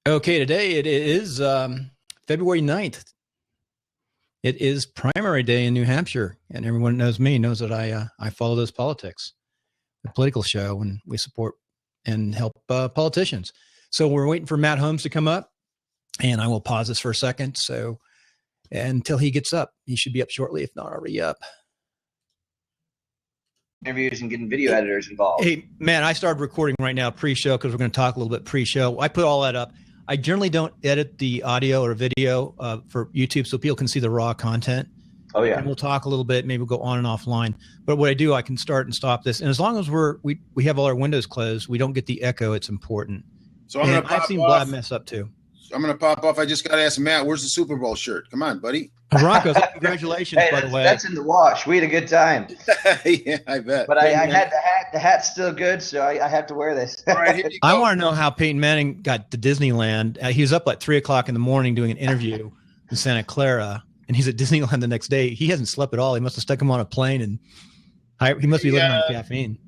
Okay, today it is February 9th. It is primary day in New Hampshire, and everyone that knows me knows that I follow those politics, the political show, and we support and help politicians. So we're waiting for Matt Holmes to come up, and I will pause this for a second. So until he gets up, he should be up shortly, if not already up. Interviews and getting video editors involved. Hey, Matt, I started recording right now pre-show because we're going to talk a little bit pre-show. I put all that up. I generally don't edit the audio or video for YouTube so people can see the raw content. Oh, yeah. And we'll talk a little bit, maybe we'll go on and offline. But what I do, I can start and stop this. And as long as we have all our windows closed, we don't get the echo, it's important. So I'm going to pop off. I've seen Blab mess up too. I'm going to pop off. I just got to ask Matt, where's the Super Bowl shirt? Come on, buddy. Broncos, congratulations, by the way. That's in the wash. We had a good time. Yeah, I bet. But I had the hat. The hat's still good, so I have to wear this. All right, here you go. I want to know how Peyton Manning got to Disneyland. He was up at 3 o'clock in the morning doing an interview in Santa Clara, and he's at Disneyland the next day. He hasn't slept at all. He must have stuck him on a plane, and he must be living on caffeine.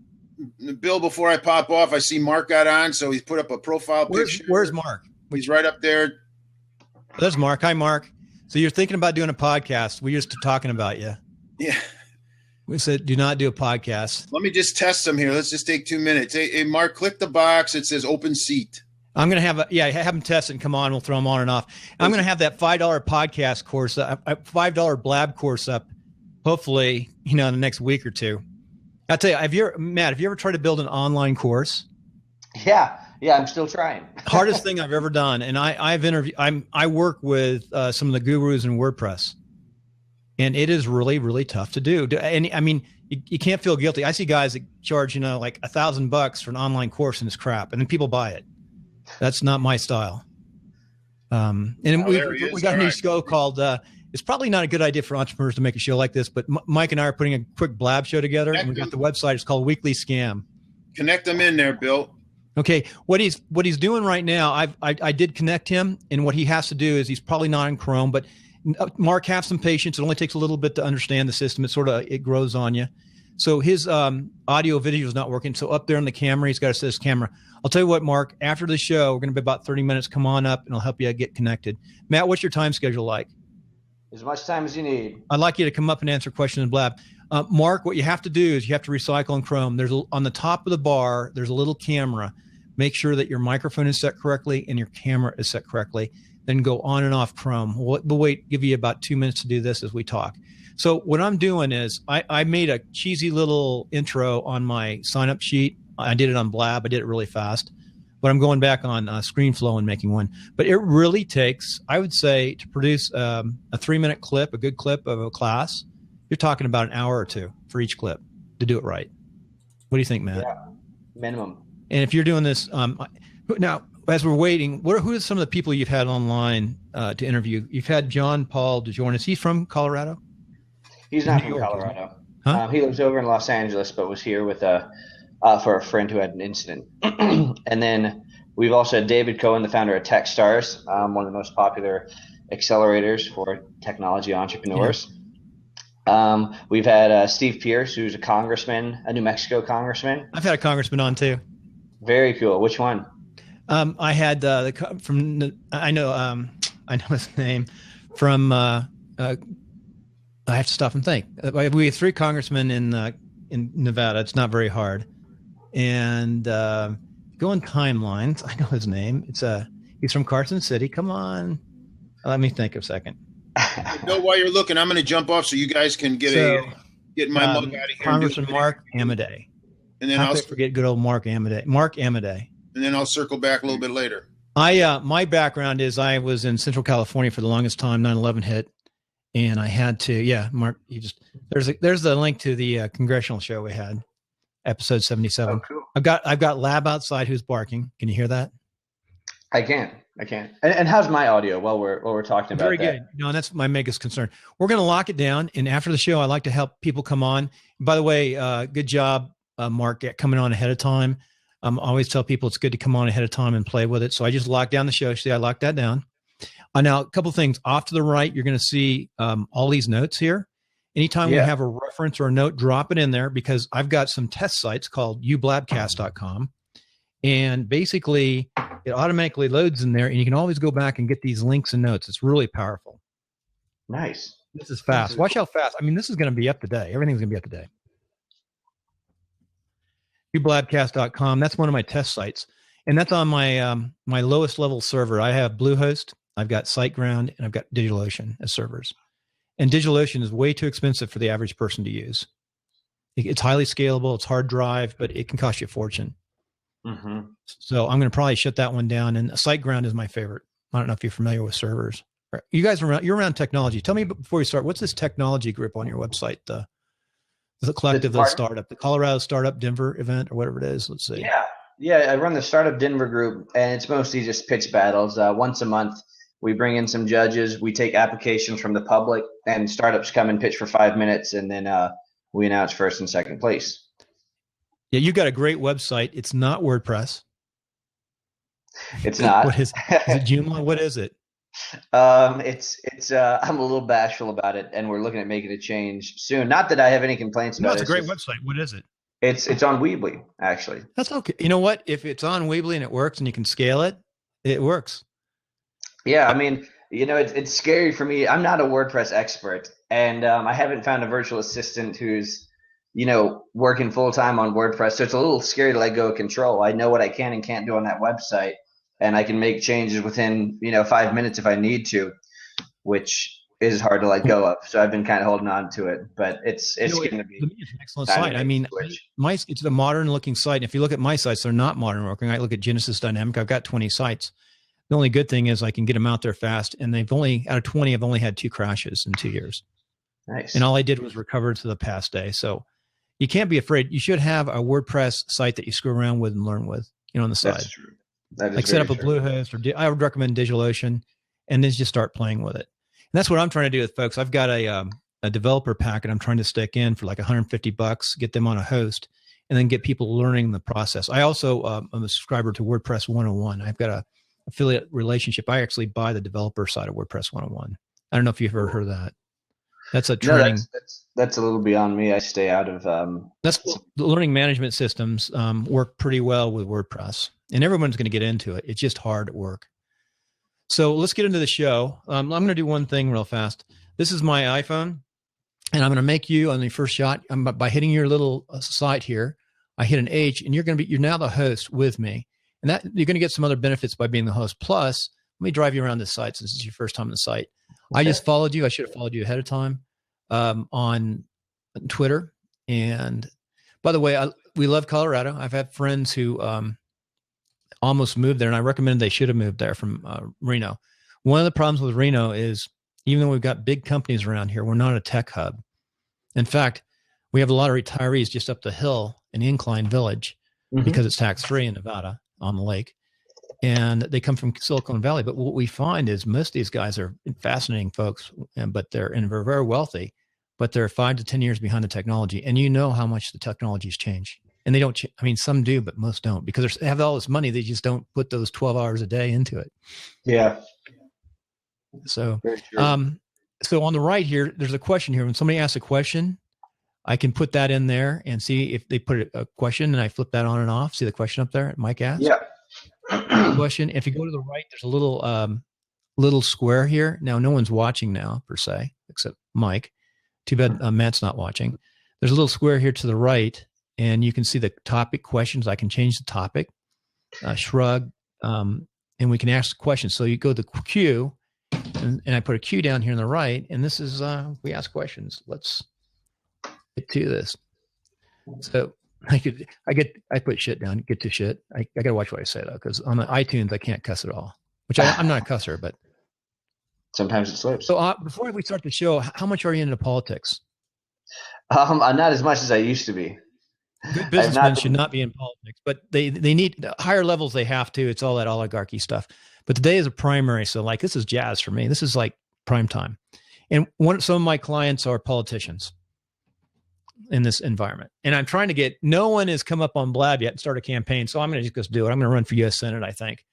Bill, before I pop off, I see Mark got on, so he's put up a profile picture. Where's Mark? He's right up there. There's Mark. Hi, Mark. So you're thinking about doing a podcast. We were just talking about you. Yeah. We said, do not do a podcast. Let me just test them here. Let's just take 2 minutes. Hey, Mark, click the box. It says open seat. I'm going to have have them test and come on. We'll throw them on and off. I'm going to have that $5 podcast course, a $5 Blab course up, hopefully, in the next week or two. I'll tell you, Matt, have you ever tried to build an online course? Yeah, I'm still trying. Hardest thing I've ever done. And I work with some of the gurus in WordPress, and it is really, really tough to do. And I mean, you can't feel guilty. I see guys that charge, like $1,000 for an online course and it's crap, and then people buy it. That's not my style. And we got a new show called, it's probably not a good idea for entrepreneurs to make a show like this, but Mike and I are putting a quick Blab show together, and we got the website. It's called Weekly Scam. Connect them in there, Bill. Okay. What he's doing right now, I did connect him, and what he has to do is he's probably not in Chrome, but Mark, have some patience. It only takes a little bit to understand the system. It grows on you. So his audio video is not working. So up there on the camera, he's got to set his camera. I'll tell you what, Mark, after the show, we're going to be about 30 minutes. Come on up and I'll help you get connected. Matt, what's your time schedule like? As much time as you need. I'd like you to come up and answer questions in Blab. Mark, what you have to do is you have to recycle in Chrome. On the top of the bar, there's a little camera. Make sure that your microphone is set correctly and your camera is set correctly. Then go on and off Chrome. We'll give you about 2 minutes to do this as we talk. So what I'm doing is I made a cheesy little intro on my sign-up sheet. I did it on Blab. I did it really fast. But I'm going back on ScreenFlow and making one. But it really takes, I would say, to produce a 3-minute clip, a good clip of a class, you're talking about an hour or two for each clip to do it right. What do you think, Matt? Yeah, minimum. And if you're doing this, now, as we're waiting, who are some of the people you've had online to interview? You've had John Paul DeJorn. Is he from Colorado? He's not from Colorado. Huh? He lives over in Los Angeles, but was here with for a friend who had an incident. And then we've also had David Cohen, the founder of TechStars, one of the most popular accelerators for technology entrepreneurs. Yeah. We've had Steve Pierce, who's a congressman, a New Mexico congressman. I've had a congressman on too. Very cool. Which one? I had I know his name from. I have to stop and think. We have 3 congressmen in Nevada. It's not very hard. And go in timelines. I know his name. He's from Carson City. Come on. Let me think a second. Bill, while you're looking, I'm going to jump off so you guys can get my mug out of here. Congressman Mark Amadei. And then I'll forget good old Mark Amadei. Mark Amadei. And then I'll circle back a little bit later. My background is I was in Central California for the longest time. 9/11 hit. And I had to, Mark, there's the link to the congressional show we had, episode 77. Oh, cool. I've got Lab outside who's barking. Can you hear that? I can. And how's my audio while we're talking about that? Very good. No, that's my biggest concern. We're going to lock it down. And after the show, I like to help people come on. By the way, good job, Mark, coming on ahead of time. I always tell people it's good to come on ahead of time and play with it. So I just locked down the show. See, I locked that down. Now, a couple of things. Off to the right, you're going to see all these notes here. Anytime we have a reference or a note, drop it in there because I've got some test sites called ublabcast.com. And basically, it automatically loads in there, and you can always go back and get these links and notes. It's really powerful. Nice. This is fast. Watch how fast. I mean, this is going to be up to date. Everything's going to be up to date. blabcast.com. That's one of my test sites. And that's on my my lowest level server. I have Bluehost, I've got SiteGround, and I've got DigitalOcean as servers. And DigitalOcean is way too expensive for the average person to use. It's highly scalable. It's hard drive, but it can cost you a fortune. Mm-hmm. So I'm going to probably shut that one down. And SiteGround is my favorite. I don't know if you're familiar with servers. You guys you're around technology. Tell me before we start, what's this technology group on your website? The collective, the startup, the Colorado Startup Denver event, or whatever it is. Let's see. Yeah. I run the Startup Denver group, and it's mostly just pitch battles. Once a month, we bring in some judges. We take applications from the public, and startups come and pitch for 5 minutes, and then we announce first and second place. Yeah, you got a great website. It's not WordPress. It's not. What is it Joomla? What is it? It's I'm a little bashful about it, and we're looking at making a change soon. Not that I have any complaints about it. No, it's a great website. What is it? It's on Weebly, actually. That's okay. You know what? If it's on Weebly and it works and you can scale it, it works. Yeah, I mean, it's scary for me. I'm not a WordPress expert, and I haven't found a virtual assistant who's, working full time on WordPress. So it's a little scary to let go of control. I know what I can and can't do on that website, and I can make changes within 5 minutes if I need to, which is hard to let go of. So I've been kind of holding on to it, but it's going to be an excellent site. I mean, it's a modern looking site. And if you look at my sites, they're not modern looking. I look at Genesis Dynamic. I've got 20 sites. The only good thing is I can get them out there fast. And out of 20, I've only had 2 crashes in 2 years. Nice. And all I did was recover to the past day. So you can't be afraid. You should have a WordPress site that you screw around with and learn with, on the side. That's true. That is like set up a Bluehost, or I would recommend DigitalOcean, and then just start playing with it. And that's what I'm trying to do with folks. I've got a developer packet I'm trying to stick in for like $150, get them on a host, and then get people learning the process. I also am a subscriber to WordPress 101. I've got a affiliate relationship. I actually buy the developer side of WordPress 101. I don't know if you've ever heard of that. That's a training. No, that's a little beyond me. I stay out of. That's the learning management systems work pretty well with WordPress, and everyone's going to get into it. It's just hard at work. So let's get into the show. I'm going to do one thing real fast. This is my iPhone, and I'm going to make you on the first shot by hitting your little site here. I hit an H, and you're now the host with me, and that you're going to get some other benefits by being the host. Plus, let me drive you around this site since it's your first time on the site. Okay. I just followed you. I should have followed you ahead of time on Twitter. And by the way, we love Colorado. I've had friends who almost moved there, and I recommend they should have moved there from Reno. One of the problems with Reno is, even though we've got big companies around here, we're not a tech hub. In fact, we have a lot of retirees just up the hill in Incline Village because it's tax-free in Nevada on the lake. And they come from Silicon Valley. But what we find is most of these guys are fascinating folks, but they're very wealthy, but they're 5 to 10 years behind the technology. And you know how much the technology's changed. And they don't, some do, but most don't, because they have all this money. They just don't put those 12 hours a day into it. Yeah. So, so on the right here, there's a question here. When somebody asks a question, I can put that in there and see if they put a question, and I flip that on and off. See the question up there Mike asked? Yeah. Question. If you go to the right, there's a little square here. Now, no one's watching now per se, except Mike. Too bad Matt's not watching. There's a little square here to the right, and you can see the topic questions. I can change the topic, shrug, and we can ask the questions. So you go to the queue, and I put a queue down here on the right, and this is we ask questions. Let's get to this. So I put shit down, get to shit. I got to watch what I say though, because on the iTunes, I can't cuss at all, which I'm not a cusser, but sometimes it slips. So before we start the show, how much are you into politics? Not as much as I used to be. Good businessmen should not be in politics, but they need higher levels. They have to. It's all that oligarchy stuff. But today is a primary. So like, this is jazz for me. This is like prime time. And some of my clients are politicians in this environment. And I'm trying to no one has come up on Blab yet and start a campaign. So I'm going to just do it. I'm going to run for U.S. Senate, I think.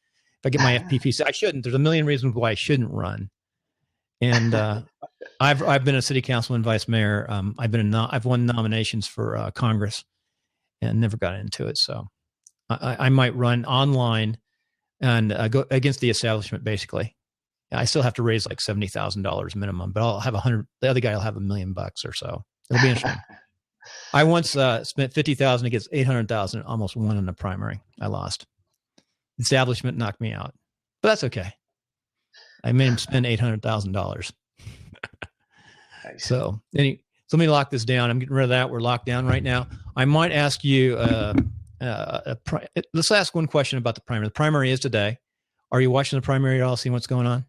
If I get my FPP, I shouldn't. There's a million reasons why I shouldn't run. And I've been a city councilman, vice mayor. I've won nominations for Congress and never got into it. So I might run online and go against the establishment. Basically, I still have to raise like $70,000 minimum, but I'll have 100. The other guy will have $1 million or so. It'll be interesting. I once spent 50,000 against 800,000, almost won in the primary. I lost. Establishment knocked me out, but that's okay. I made him spend $800,000. Nice. So let me lock this down. I'm getting rid of that. We're locked down right now. I might ask you, let's ask one question about the primary. The primary is today. Are you watching the primary at all? Seeing what's going on?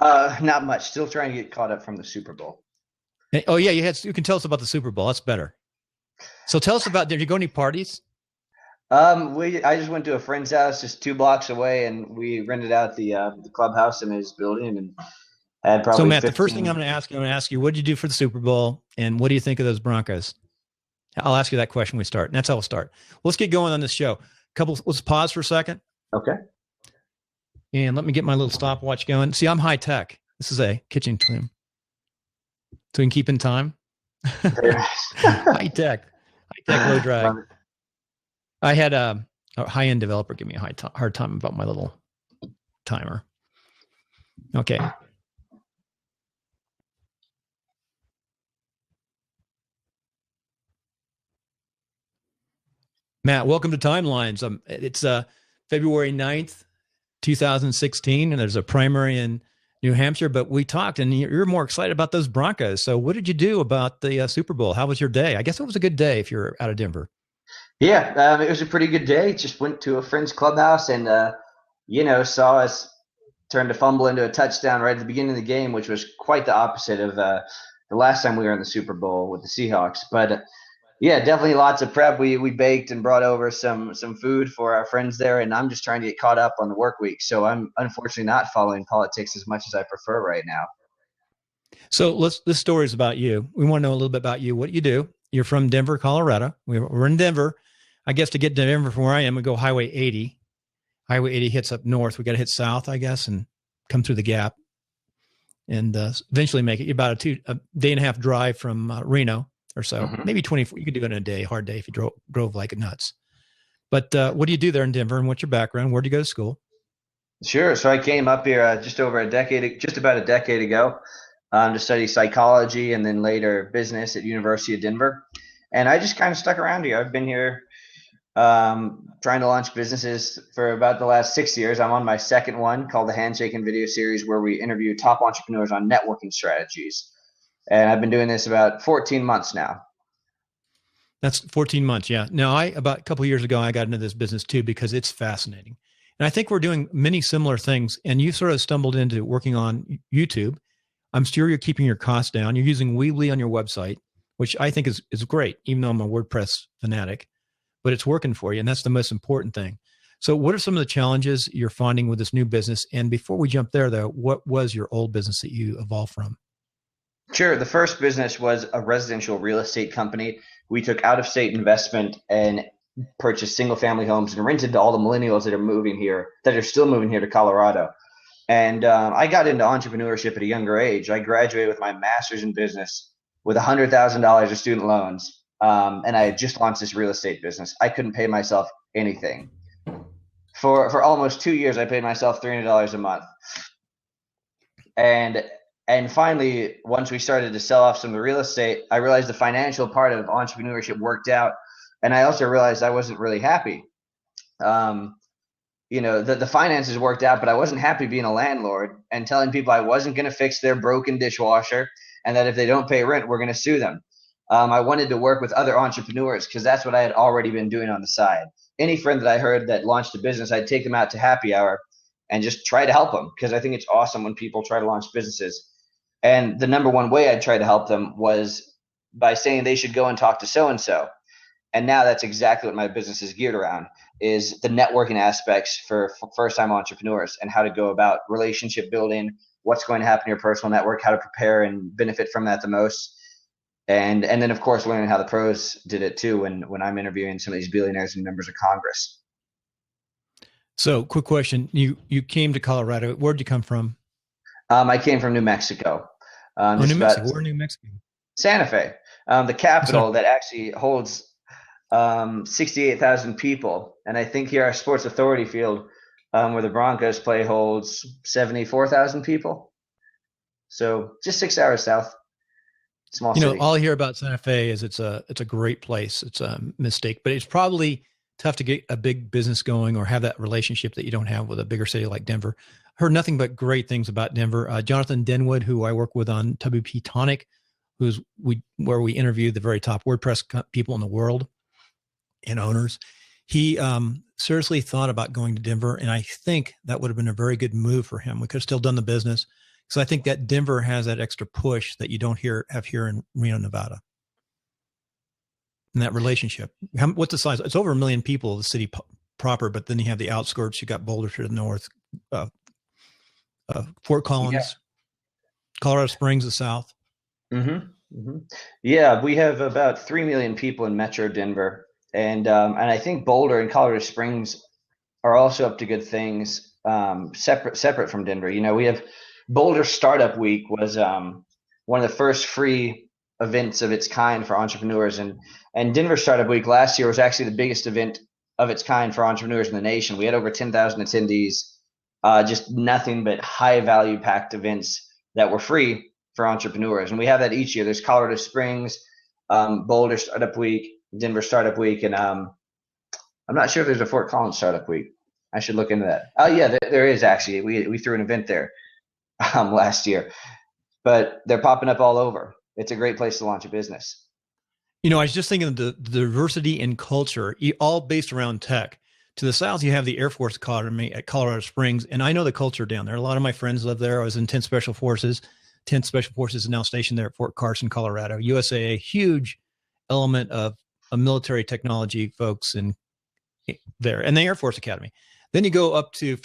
Not much. Still trying to get caught up from the Super Bowl. Oh yeah, you can tell us about the Super Bowl. That's better. So tell us about, did you go to any parties? I just went to a friend's house just 2 blocks away, and we rented out the clubhouse in his building, and had probably. So Matt, the first thing I'm going to ask you, what did you do for the Super Bowl, and what do you think of those Broncos? I'll ask you that question when we start, and that's how we'll start. Let's get going on this show. Let's pause for a second. Okay. And let me get my little stopwatch going. See, I'm high tech. This is a kitchen tool, so we can keep in time. High tech, low drag. I had a high-end developer give me a hard time about my little timer. Okay. Matt, welcome to Timelines. It's February 9th, 2016, and there's a primary in New Hampshire, but we talked, and you're more excited about those Broncos. So what did you do about the Super Bowl? How was your day? I guess it was a good day if you're out of Denver. Yeah, it was a pretty good day. Just went to a friend's clubhouse and, saw us turn a fumble into a touchdown right at the beginning of the game, which was quite the opposite of the last time we were in the Super Bowl with the Seahawks. But yeah, definitely lots of prep. We baked and brought over some food for our friends there, and I'm just trying to get caught up on the work week. So I'm unfortunately not following politics as much as I prefer right now. So this story is about you. We want to know a little bit about you, what you do. You're from Denver, Colorado. We're in Denver. I guess to get to Denver from where I am, we go Highway 80. Highway 80 hits up north. We got to hit south, I guess, and come through the gap, and eventually make it. You're about a day and a half drive from Reno or so, maybe 24. You could do it in a day, hard day if you drove like nuts. But what do you do there in Denver, and what's your background? Where did you go to school? Sure. So I came up here just about a decade ago, to study psychology and then later business at University of Denver. And I just kind of stuck around here. I've been here trying to launch businesses for about the last 6 years. I'm on my second one called the Handshakin Video Series, where we interview top entrepreneurs on networking strategies. And I've been doing this about 14 months now. That's 14 months. Yeah. Now, about a couple of years ago, I got into this business too, because it's fascinating. And I think we're doing many similar things. And you sort of stumbled into working on YouTube. I'm sure you're keeping your costs down. You're using Weebly on your website, which I think is great, even though I'm a WordPress fanatic, but it's working for you. And that's the most important thing. So what are some of the challenges you're finding with this new business? And before we jump there, though, what was your old business that you evolved from? Sure. The first business was a residential real estate company. We took out-of-state investment and purchased single-family homes and rented to all the millennials that are still moving here to Colorado. And I got into entrepreneurship at a younger age. I graduated with my master's in business with $100,000 of student loans. And I had just launched this real estate business. I couldn't pay myself anything. For almost 2 years, I paid myself $300 a month. And finally, once we started to sell off some of the real estate, I realized the financial part of entrepreneurship worked out. And I also realized I wasn't really happy. The finances worked out, but I wasn't happy being a landlord and telling people I wasn't going to fix their broken dishwasher, and that if they don't pay rent, we're going to sue them. I wanted to work with other entrepreneurs because that's what I had already been doing on the side. Any friend that I heard that launched a business, I'd take them out to happy hour and just try to help them, because I think it's awesome when people try to launch businesses. And the number one way I'd try to help them was by saying they should go and talk to so-and-so. And now that's exactly what my business is geared around, is the networking aspects for first-time entrepreneurs and how to go about relationship building, what's going to happen in your personal network, how to prepare and benefit from that the most. And then, of course, learning how the pros did it too when I'm interviewing some of these billionaires and members of Congress. So quick question. You came to Colorado. Where'd you come from? I came from New Mexico. New Mexico. Where in New Mexico? Santa Fe, the capital that actually holds 68,000 people. And I think here our Sports Authority field, where the Broncos play, holds 74,000 people. So just 6 hours south. Small city. All I hear about Santa Fe is it's a great place. It's a mistake, but it's probably tough to get a big business going or have that relationship that you don't have with a bigger city like Denver. Heard nothing but great things about Denver. Jonathan Denwood, who I work with on WP Tonic, where we interview the very top WordPress people in the world and owners. He seriously thought about going to Denver, and I think that would have been a very good move for him. We could have still done the business. So I think that Denver has that extra push that you don't have here in Reno, Nevada. And that relationship. What's the size? It's over 1 million people, the city proper, but then you have the outskirts. You got Boulder to the north, Fort Collins, Colorado Springs, the south. Mm-hmm. Mm-hmm. Yeah, we have about 3 million people in Metro Denver, and I think Boulder and Colorado Springs are also up to good things. Separate from Denver. We have Boulder Startup Week was one of the first free events of its kind for entrepreneurs, and Denver Startup Week last year was actually the biggest event of its kind for entrepreneurs in the nation. We had over 10,000 attendees, just nothing but high value packed events that were free for entrepreneurs. And we have that each year. There's Colorado Springs, Boulder Startup Week, Denver Startup Week, and I'm not sure if there's a Fort Collins Startup Week. I should look into that. Oh yeah, there is actually. We threw an event there last year, but they're popping up all over. It's a great place to launch a business. I was just thinking of the diversity in culture, all based around tech. To the south, you have the Air Force Academy at Colorado Springs, and I know the culture down there. A lot of my friends live there. I was in 10th Special Forces. 10th Special Forces is now stationed there at Fort Carson, Colorado. USAA, huge element of military technology folks in there, and the Air Force Academy. Then you go up to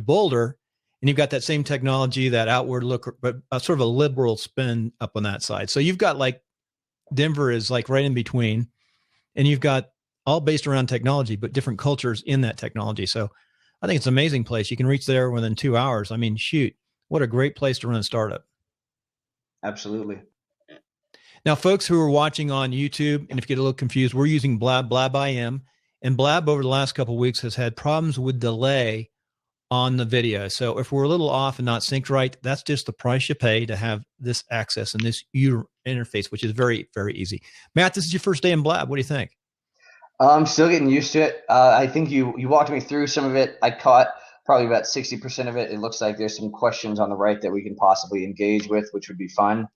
Boulder, and you've got that same technology, that outward look, but sort of a liberal spin up on that side. So you've got like Denver is like right in between, and you've got all based around technology, but different cultures in that technology. So I think it's an amazing place. You can reach there within 2 hours. I mean, shoot, what a great place to run a startup. Absolutely. Now, folks who are watching on YouTube, and if you get a little confused, we're using Blab IM, and Blab over the last couple of weeks has had problems with delay on the video. So if we're a little off and not synced right, that's just the price you pay to have this access and this interface, which is very, very easy. Matt, this is your first day in Blab. What do you think? I'm still getting used to it. I think you walked me through some of it. I caught probably about 60% of it. It looks like there's some questions on the right that we can possibly engage with, which would be fun.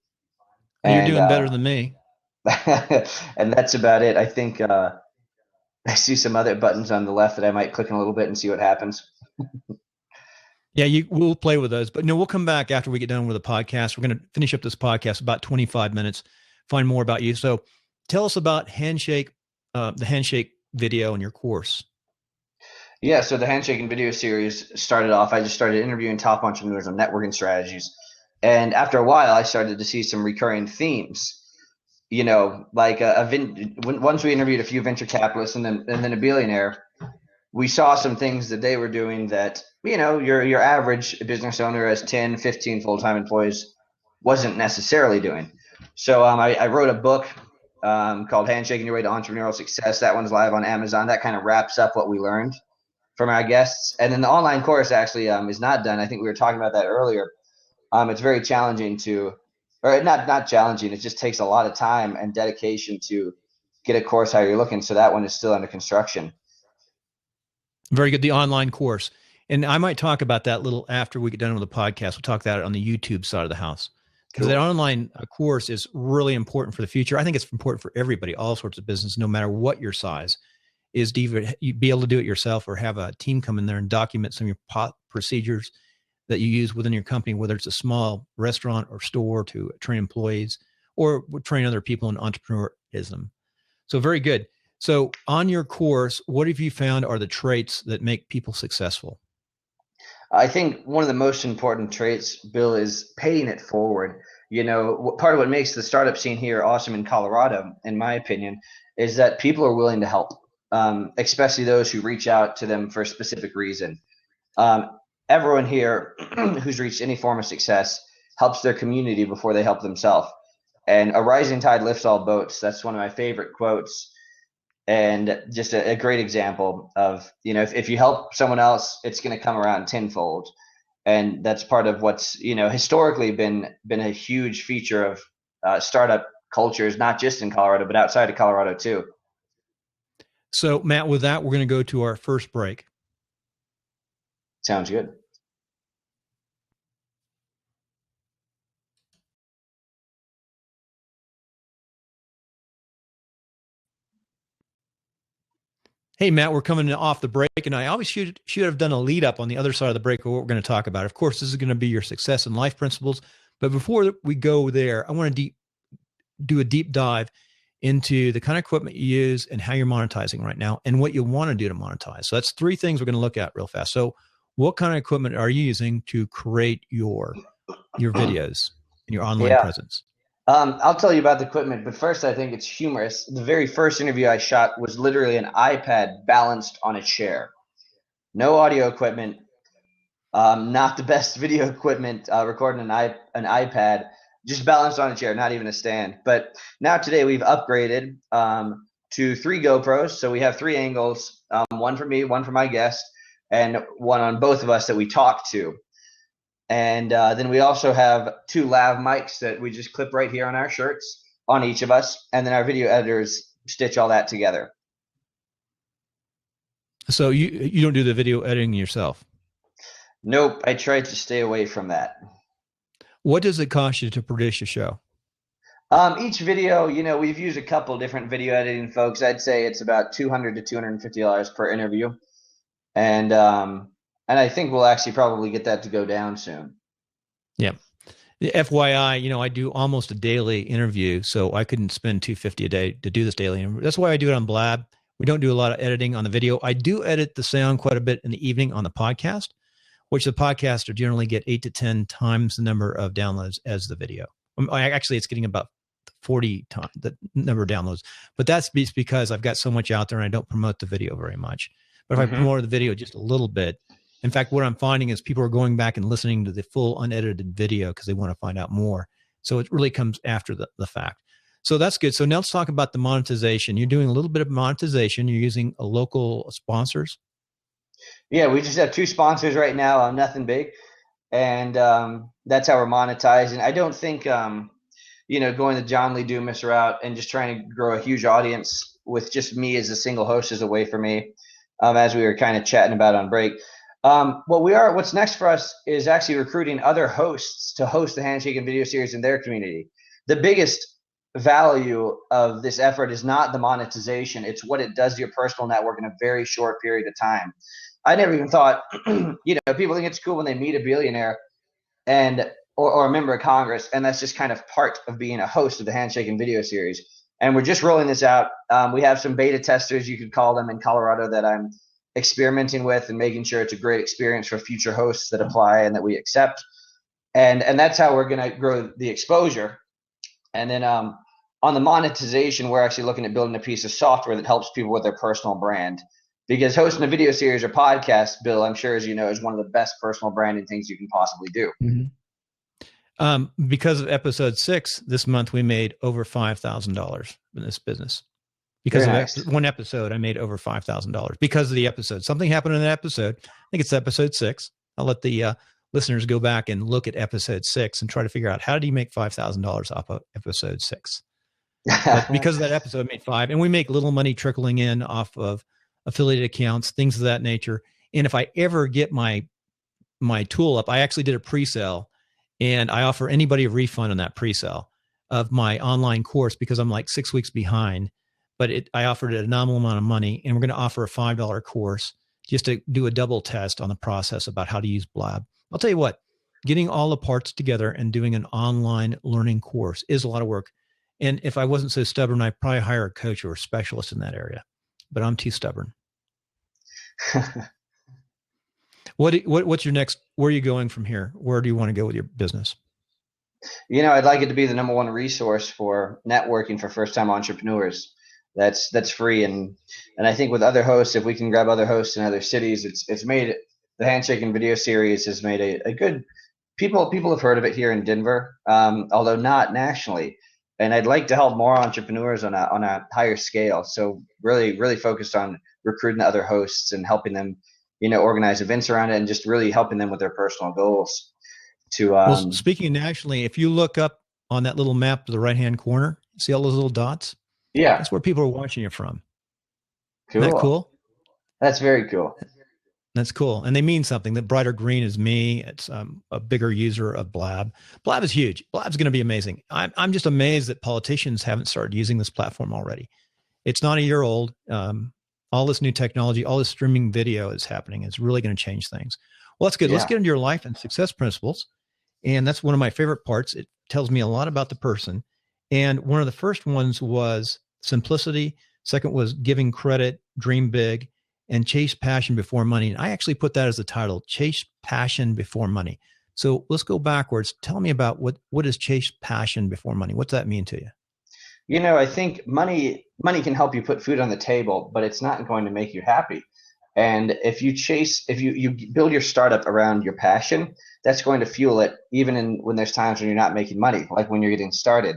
You're doing better than me. And that's about it. I think I see some other buttons on the left that I might click in a little bit and see what happens. Yeah, we'll play with those. But no, we'll come back after we get done with the podcast. We're going to finish up this podcast about 25 minutes, find more about you. So tell us about the Handshake video and your course. Yeah, so the Handshakin Video Series started off, I just started interviewing top entrepreneurs on networking strategies. And after a while, I started to see some recurring themes. Like once we interviewed a few venture capitalists and then a billionaire, we saw some things that they were doing that, your average business owner has 10, 15 full-time employees wasn't necessarily doing. So I wrote a book called Handshaking Your Way to Entrepreneurial Success. That one's live on Amazon. That kind of wraps up what we learned from our guests. And then the online course actually is not done. I think we were talking about that earlier. It's very challenging or not challenging. It just takes a lot of time and dedication to get a course how you're looking. So that one is still under construction. Very good. The online course. And I might talk about that a little after we get done with the podcast. We'll talk about it on the YouTube side of the house. Because that online course is really important for the future. I think it's important for everybody, all sorts of business, no matter what your size, is to either be able to do it yourself or have a team come in there and document some of your procedures that you use within your company, whether it's a small restaurant or store to train employees or train other people in entrepreneurism. So very good. So on your course, what have you found are the traits that make people successful? I think one of the most important traits, Bill, is paying it forward. Part of what makes the startup scene here awesome in Colorado, in my opinion, is that people are willing to help, especially those who reach out to them for a specific reason. Everyone here who's reached any form of success helps their community before they help themselves. And a rising tide lifts all boats. That's one of my favorite quotes. and just a great example of, if you help someone else, it's going to come around tenfold. And that's part of what's, historically been a huge feature of startup cultures, not just in Colorado, but outside of Colorado too. So Matt, with that, we're going to go to our first break. Sounds good. Hey, Matt, we're coming off the break, and I always should have done a lead up on the other side of the break of what we're going to talk about. Of course, this is going to be your success and life principles. But before we go there, I want to do a deep dive into the kind of equipment you use and how you're monetizing right now and what you want to do to monetize. So that's 3 things we're going to look at real fast. So what kind of equipment are you using to create your videos and your online presence? I'll tell you about the equipment, but first I think it's humorous. The very first interview I shot was literally an iPad balanced on a chair. No audio equipment, not the best video equipment, recording an iPad, just balanced on a chair, not even a stand. But now today we've upgraded to 3 GoPros. So we have 3 angles, one for me, one for my guest, and one on both of us that we talk to. And then we also have 2 lav mics that we just clip right here on our shirts on each of us. And then our video editors stitch all that together. So you don't do the video editing yourself? Nope. I try to stay away from that. What does it cost you to produce a show? Each video, we've used a couple different video editing folks. I'd say it's about $200 to $250 per interview. And I think we'll actually probably get that to go down soon. Yeah. FYI, I do almost a daily interview, so I couldn't spend $250 a day to do this daily interview. That's why I do it on Blab. We don't do a lot of editing on the video. I do edit the sound quite a bit in the evening on the podcast, which the podcaster generally get 8 to 10 times the number of downloads as the video. Actually, it's getting about 40 times the number of downloads, but that's because I've got so much out there and I don't promote the video very much. But if I promote the video just a little bit, in fact, what I'm finding is people are going back and listening to the full unedited video because they want to find out more. So it really comes after the fact. So that's good. So now let's talk about the monetization. You're doing a little bit of monetization. You're using local sponsors. Yeah, we just have 2 sponsors right now. Nothing big. And that's how we're monetizing. I don't think, going the John Lee Dumas route and just trying to grow a huge audience with just me as a single host is a way for me, as we were kind of chatting about on break. What's next for us is actually recruiting other hosts to host the Handshakin Video Series in their community. The biggest value of this effort is not the monetization. It's what it does to your personal network in a very short period of time. I never even thought, people think it's cool when they meet a billionaire or a member of Congress, and that's just kind of part of being a host of the Handshakin Video Series. And we're just rolling this out. We have some beta testers, you could call them, in Colorado that I'm experimenting with and making sure it's a great experience for future hosts that apply and that we accept. And that's how we're going to grow the exposure. And then on the monetization, we're actually looking at building a piece of software that helps people with their personal brand. Because hosting a video series or podcast, Bill, I'm sure, as you know, is one of the best personal branding things you can possibly do. Because of episode 6 this month, we made over $5,000 in this business. Because of one episode, I made over $5,000 because of the episode. Something happened in that episode. I think it's episode 6. I'll let the listeners go back and look at episode 6 and try to figure out how did he make $5,000 off of episode 6. But because of that episode, I made 5, and we make little money trickling in off of affiliate accounts, things of that nature. And if I ever get my tool up, I actually did a pre-sale, and I offer anybody a refund on that pre-sale of my online course because I'm like 6 weeks behind. But I offered a nominal amount of money, and we're going to offer a $5 course just to do a double test on the process about how to use Blab. I'll tell you what, getting all the parts together and doing an online learning course is a lot of work. And if I wasn't so stubborn, I'd probably hire a coach or a specialist in that area. But I'm too stubborn. What's your next? Where are you going from here? Where do you want to go with your business? I'd like it to be the #1 resource for networking for first-time entrepreneurs. That's free, and I think with other hosts, if we can grab other hosts in other cities, it's made the Handshakin Video Series has made a good people have heard of it here in Denver, although not nationally. And I'd like to help more entrepreneurs on a higher scale. So really focused on recruiting other hosts and helping them, organize events around it, and just really helping them with their personal goals. Well, speaking nationally, if you look up on that little map to the right-hand corner, see all those little dots? Yeah. That's where people are watching you from. Cool. Isn't that cool? That's very cool. That's cool. And they mean something. The brighter green is me. It's a bigger user of Blab. Blab is huge. Blab's going to be amazing. I'm just amazed that politicians haven't started using this platform already. It's not a year old. All this new technology, all this streaming video is happening. It's really going to change things. Well, that's good. Yeah. Let's get into your life and success principles. And that's one of my favorite parts. It tells me a lot about the person. And one of the first ones was simplicity. Second was giving credit, dream big, and chase passion before money. And I actually put that as the title, Chase Passion Before Money. So let's go backwards. Tell me about what is chase passion before money? What's that mean to you? I think money can help you put food on the table, but it's not going to make you happy. And if you build your startup around your passion, that's going to fuel it, even when there's times when you're not making money, like when you're getting started.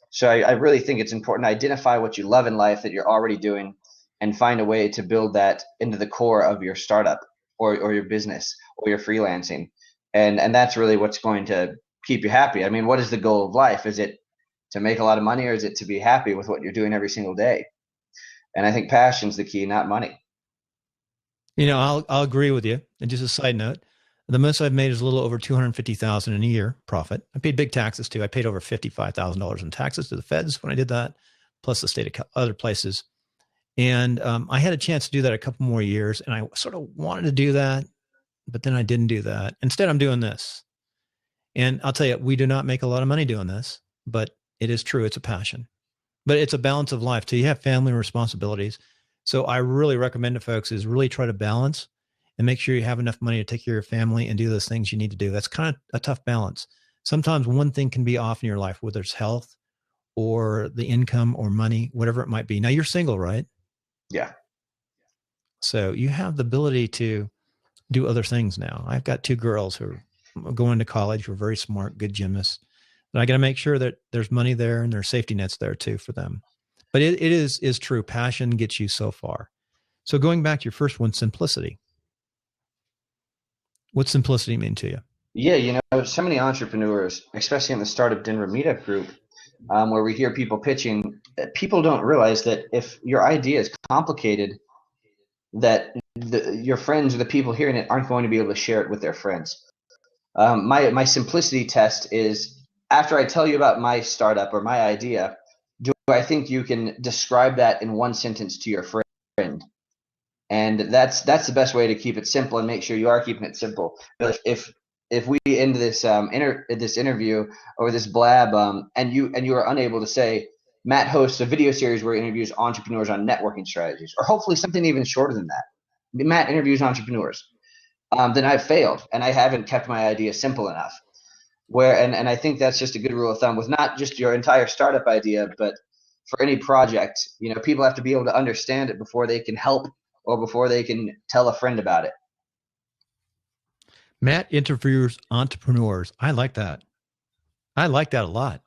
So I really think it's important to identify what you love in life that you're already doing, and find a way to build that into the core of your startup or your business or your freelancing. And that's really what's going to keep you happy. I mean, what is the goal of life? Is it to make a lot of money, or is it to be happy with what you're doing every single day? And I think passion's the key, not money. I'll agree with you. And just a side note, the most I've made is a little over $250,000 in a year profit. I paid big taxes too. I paid over $55,000 in taxes to the feds when I did that, plus the state of other places. And I had a chance to do that a couple more years, and I sort of wanted to do that, but then I didn't do that. Instead, I'm doing this. And I'll tell you, we do not make a lot of money doing this, but it is true. It's a passion, but it's a balance of life too. You have family responsibilities. So I really recommend to folks is really try to balance and make sure you have enough money to take care of your family and do those things you need to do. That's kind of a tough balance. Sometimes one thing can be off in your life, whether it's health or the income or money, whatever it might be. Now you're single, right? Yeah. So you have the ability to do other things now. I've got 2 girls who are going to college, who are very smart, good gymnasts. And I got to make sure that there's money there and there's safety nets there too for them. But it is true. Passion gets you so far. So going back to your first one, simplicity. What's simplicity mean to you? Yeah, so many entrepreneurs, especially in the Startup Denver meetup group, where we hear people pitching, people don't realize that if your idea is complicated, that your friends or the people hearing it aren't going to be able to share it with their friends. My simplicity test is, after I tell you about my startup or my idea, do I think you can describe that in one sentence to your friend? And that's the best way to keep it simple and make sure you are keeping it simple. If we end this interview or this blab, and you are unable to say, Matt hosts a video series where he interviews entrepreneurs on networking strategies, or hopefully something even shorter than that, Matt interviews entrepreneurs, then I've failed and I haven't kept my idea simple enough. And I think that's just a good rule of thumb with not just your entire startup idea, but for any project. People have to be able to understand it before they can help or before they can tell a friend about it. Matt interviews entrepreneurs. I like that. I like that a lot.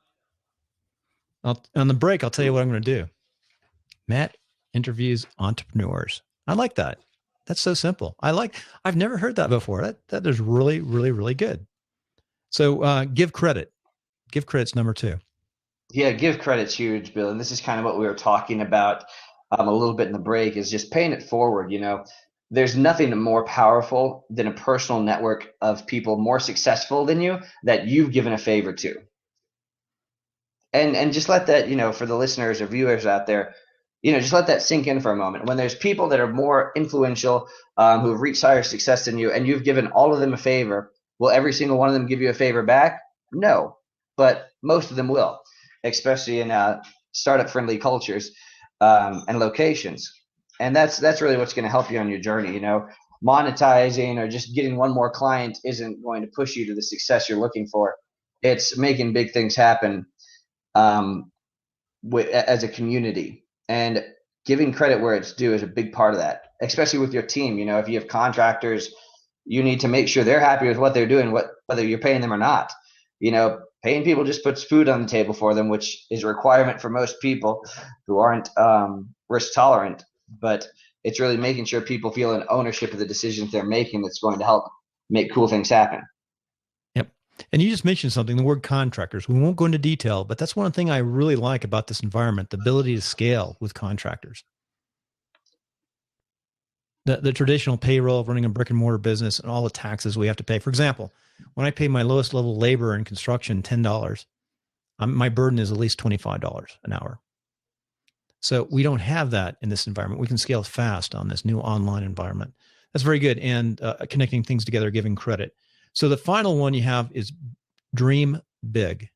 On the break, I'll tell you what I'm going to do. Matt interviews entrepreneurs. I like that. That's so simple. I've never heard that before. That is really, really, really good. So give credit. Give credit's number 2. Yeah, give credit's huge, Bill. And this is kind of what we were talking about a little bit in the break, is just paying it forward. There's nothing more powerful than a personal network of people more successful than you that you've given a favor to. And just let that, for the listeners or viewers out there, just let that sink in for a moment. When there's people that are more influential, who have reached higher success than you, and you've given all of them a favor, will every single one of them give you a favor back? No, but most of them will, especially in startup-friendly cultures and locations. And that's really what's going to help you on your journey. Monetizing or just getting one more client isn't going to push you to the success you're looking for. It's making big things happen as a community, and giving credit where it's due is a big part of that, especially with your team. If you have contractors, you need to make sure they're happy with what they're doing, whether you're paying them or not. paying people just puts food on the table for them, which is a requirement for most people who aren't risk tolerant. But it's really making sure people feel an ownership of the decisions they're making that's going to help make cool things happen. Yep. And you just mentioned something, the word contractors. We won't go into detail, but that's one thing I really like about this environment, the ability to scale with contractors. The traditional payroll of running a brick and mortar business and all the taxes we have to pay. For example, when I pay my lowest level labor in construction $10, my burden is at least $25 an hour. So we don't have that in this environment. We can scale fast on this new online environment. That's very good. And connecting things together, giving credit. So the final one you have is dream big.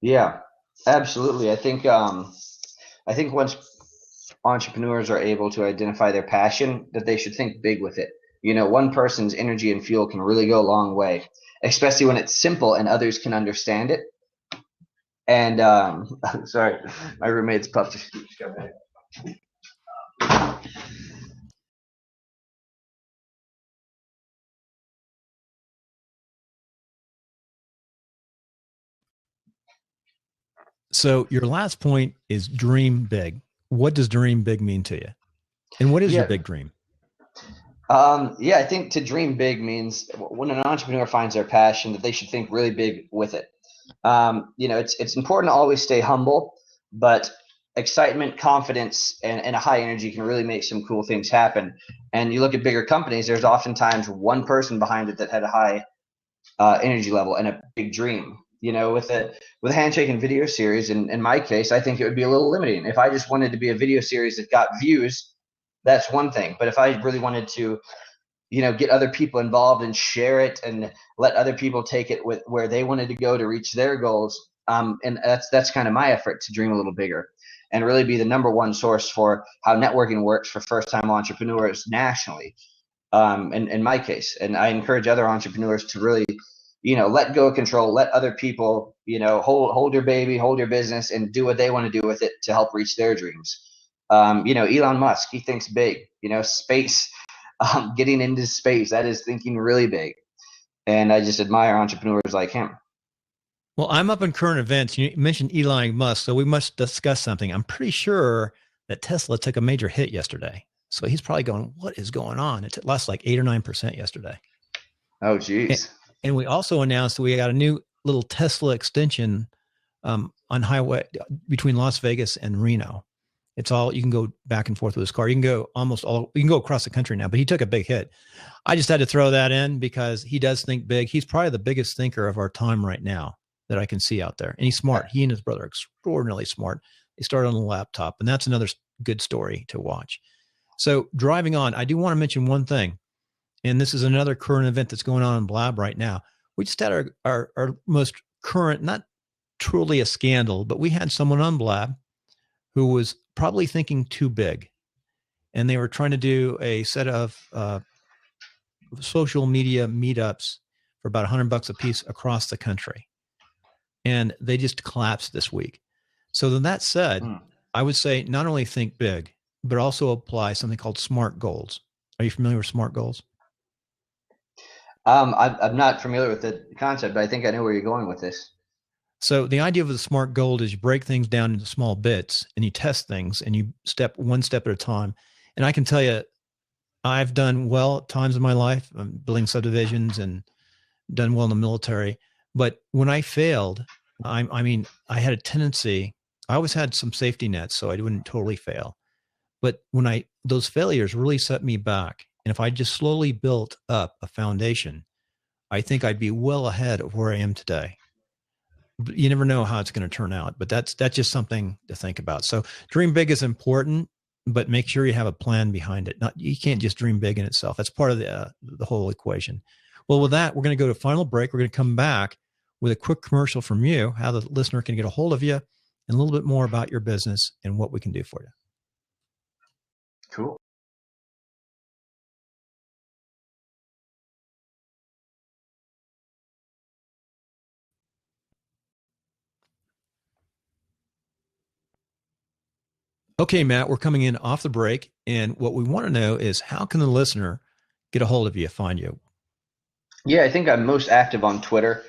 Yeah, absolutely. I think once entrepreneurs are able to identify their passion, that they should think big with it. One person's energy and fuel can really go a long way, especially when it's simple and others can understand it. And sorry, my roommate's pupped. So your last point is dream big. What does dream big mean to you? And what is your big dream? I think to dream big means when an entrepreneur finds their passion, that they should think really big with it. It's important to always stay humble, but excitement, confidence, and a high energy can really make some cool things happen. And you look at bigger companies, there's oftentimes one person behind it that had a high energy level and a big dream. With a Handshakin Video Series, in my case, I think it would be a little limiting. If I just wanted to be a video series that got views, that's one thing. But if I really wanted to, get other people involved and share it and let other people take it with where they wanted to go to reach their goals, and that's kind of my effort to dream a little bigger and really be the number one source for how networking works for first-time entrepreneurs nationally. In my case, and I encourage other entrepreneurs to really let go of control, let other people, hold your baby, hold your business, and do what they want to do with it to help reach their dreams. Elon Musk, he thinks big, space, getting into space, that is thinking really big. And I just admire entrepreneurs like him. Well, I'm up in current events. You mentioned Elon Musk, so we must discuss something. I'm pretty sure that Tesla took a major hit yesterday. So he's probably going, what is going on? It lost like 8 or 9% yesterday. Oh, geez. And we also announced that we got a new little Tesla extension on highway between Las Vegas and Reno. It's all, you can go back and forth with his car. You can go you can go across the country now, but he took a big hit. I just had to throw that in because he does think big. He's probably the biggest thinker of our time right now that I can see out there. And he's smart. He and his brother are extraordinarily smart. They started on a laptop, and that's another good story to watch. So driving on, I do want to mention one thing. And this is another current event that's going on in Blab right now. We just had our most current, not truly a scandal, but we had someone on Blab who was probably thinking too big. And they were trying to do a set of social media meetups for about $100 a piece across the country. And they just collapsed this week. So then that said, I would say not only think big, but also apply something called SMART goals. Are you familiar with SMART goals? I'm not familiar with the concept, but I think I know where you're going with this. So the idea of the SMART goal is you break things down into small bits and you test things and you one step at a time. And I can tell you, I've done well at times in my life, building subdivisions and done well in the military. But when I failed, I had a tendency, I always had some safety nets, so I wouldn't totally fail. But when those failures really set me back. And if I just slowly built up a foundation, I think I'd be well ahead of where I am today. You never know how it's going to turn out, but that's just something to think about. So dream big is important, but make sure you have a plan behind it. You can't just dream big in itself. That's part of the whole equation. Well, with that, we're going to go to a final break. We're going to come back with a quick commercial from you, how the listener can get a hold of you, and a little bit more about your business and what we can do for you. Cool. Okay, Matt, we're coming in off the break. And what we want to know is how can the listener get a hold of you, find you? Yeah, I think I'm most active on Twitter.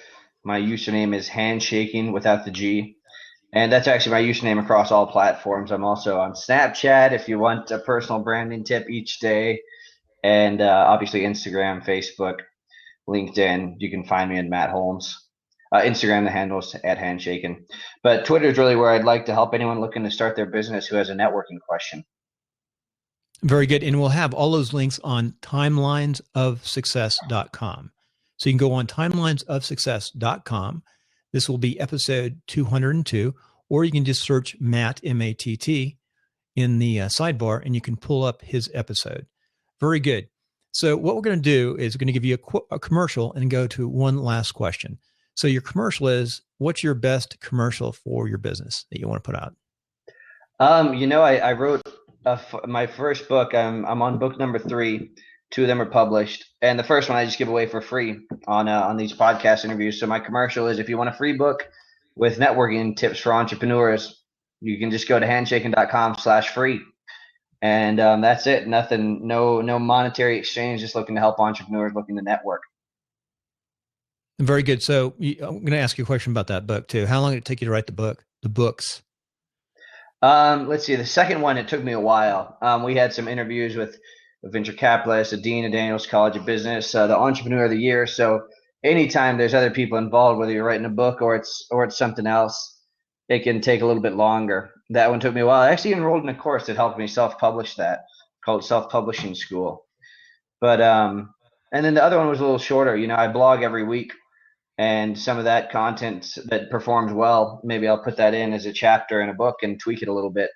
My username is Handshaking without the G. And that's actually my username across all platforms. I'm also on Snapchat if you want a personal branding tip each day. And obviously Instagram, Facebook, LinkedIn. You can find me at Matt Holmes. Instagram, the handle's at Handshakin. But Twitter is really where I'd like to help anyone looking to start their business who has a networking question. Very good. And we'll have all those links on timelinesofsuccess.com. So you can go on timelinesofsuccess.com. This will be episode 202, or you can just search Matt, M-A-T-T, in the sidebar, and you can pull up his episode. Very good. So what we're going to do is we're going to give you a commercial and go to one last question. So your commercial is, what's your best commercial for your business that you want to put out? I wrote my first book. I'm on book number 3. 2 of them are published, and the first one I just give away for free on these podcast interviews. So my commercial is, if you want a free book with networking tips for entrepreneurs, you can just go to handshakin.com/free, and that's it. Nothing, no monetary exchange. Just looking to help entrepreneurs looking to network. Very good. So I'm going to ask you a question about that book too. How long did it take you to write the books? Let's see. The second one, it took me a while. We had some interviews with a venture capitalist, a dean of Daniels College of Business, the entrepreneur of the year. So anytime there's other people involved, whether you're writing a book or it's something else, it can take a little bit longer. That one took me a while. I actually enrolled in a course that helped me self-publish that, called Self-Publishing School. But and then the other one was a little shorter. I blog every week, and some of that content that performs well, maybe I'll put that in as a chapter in a book and tweak it a little bit.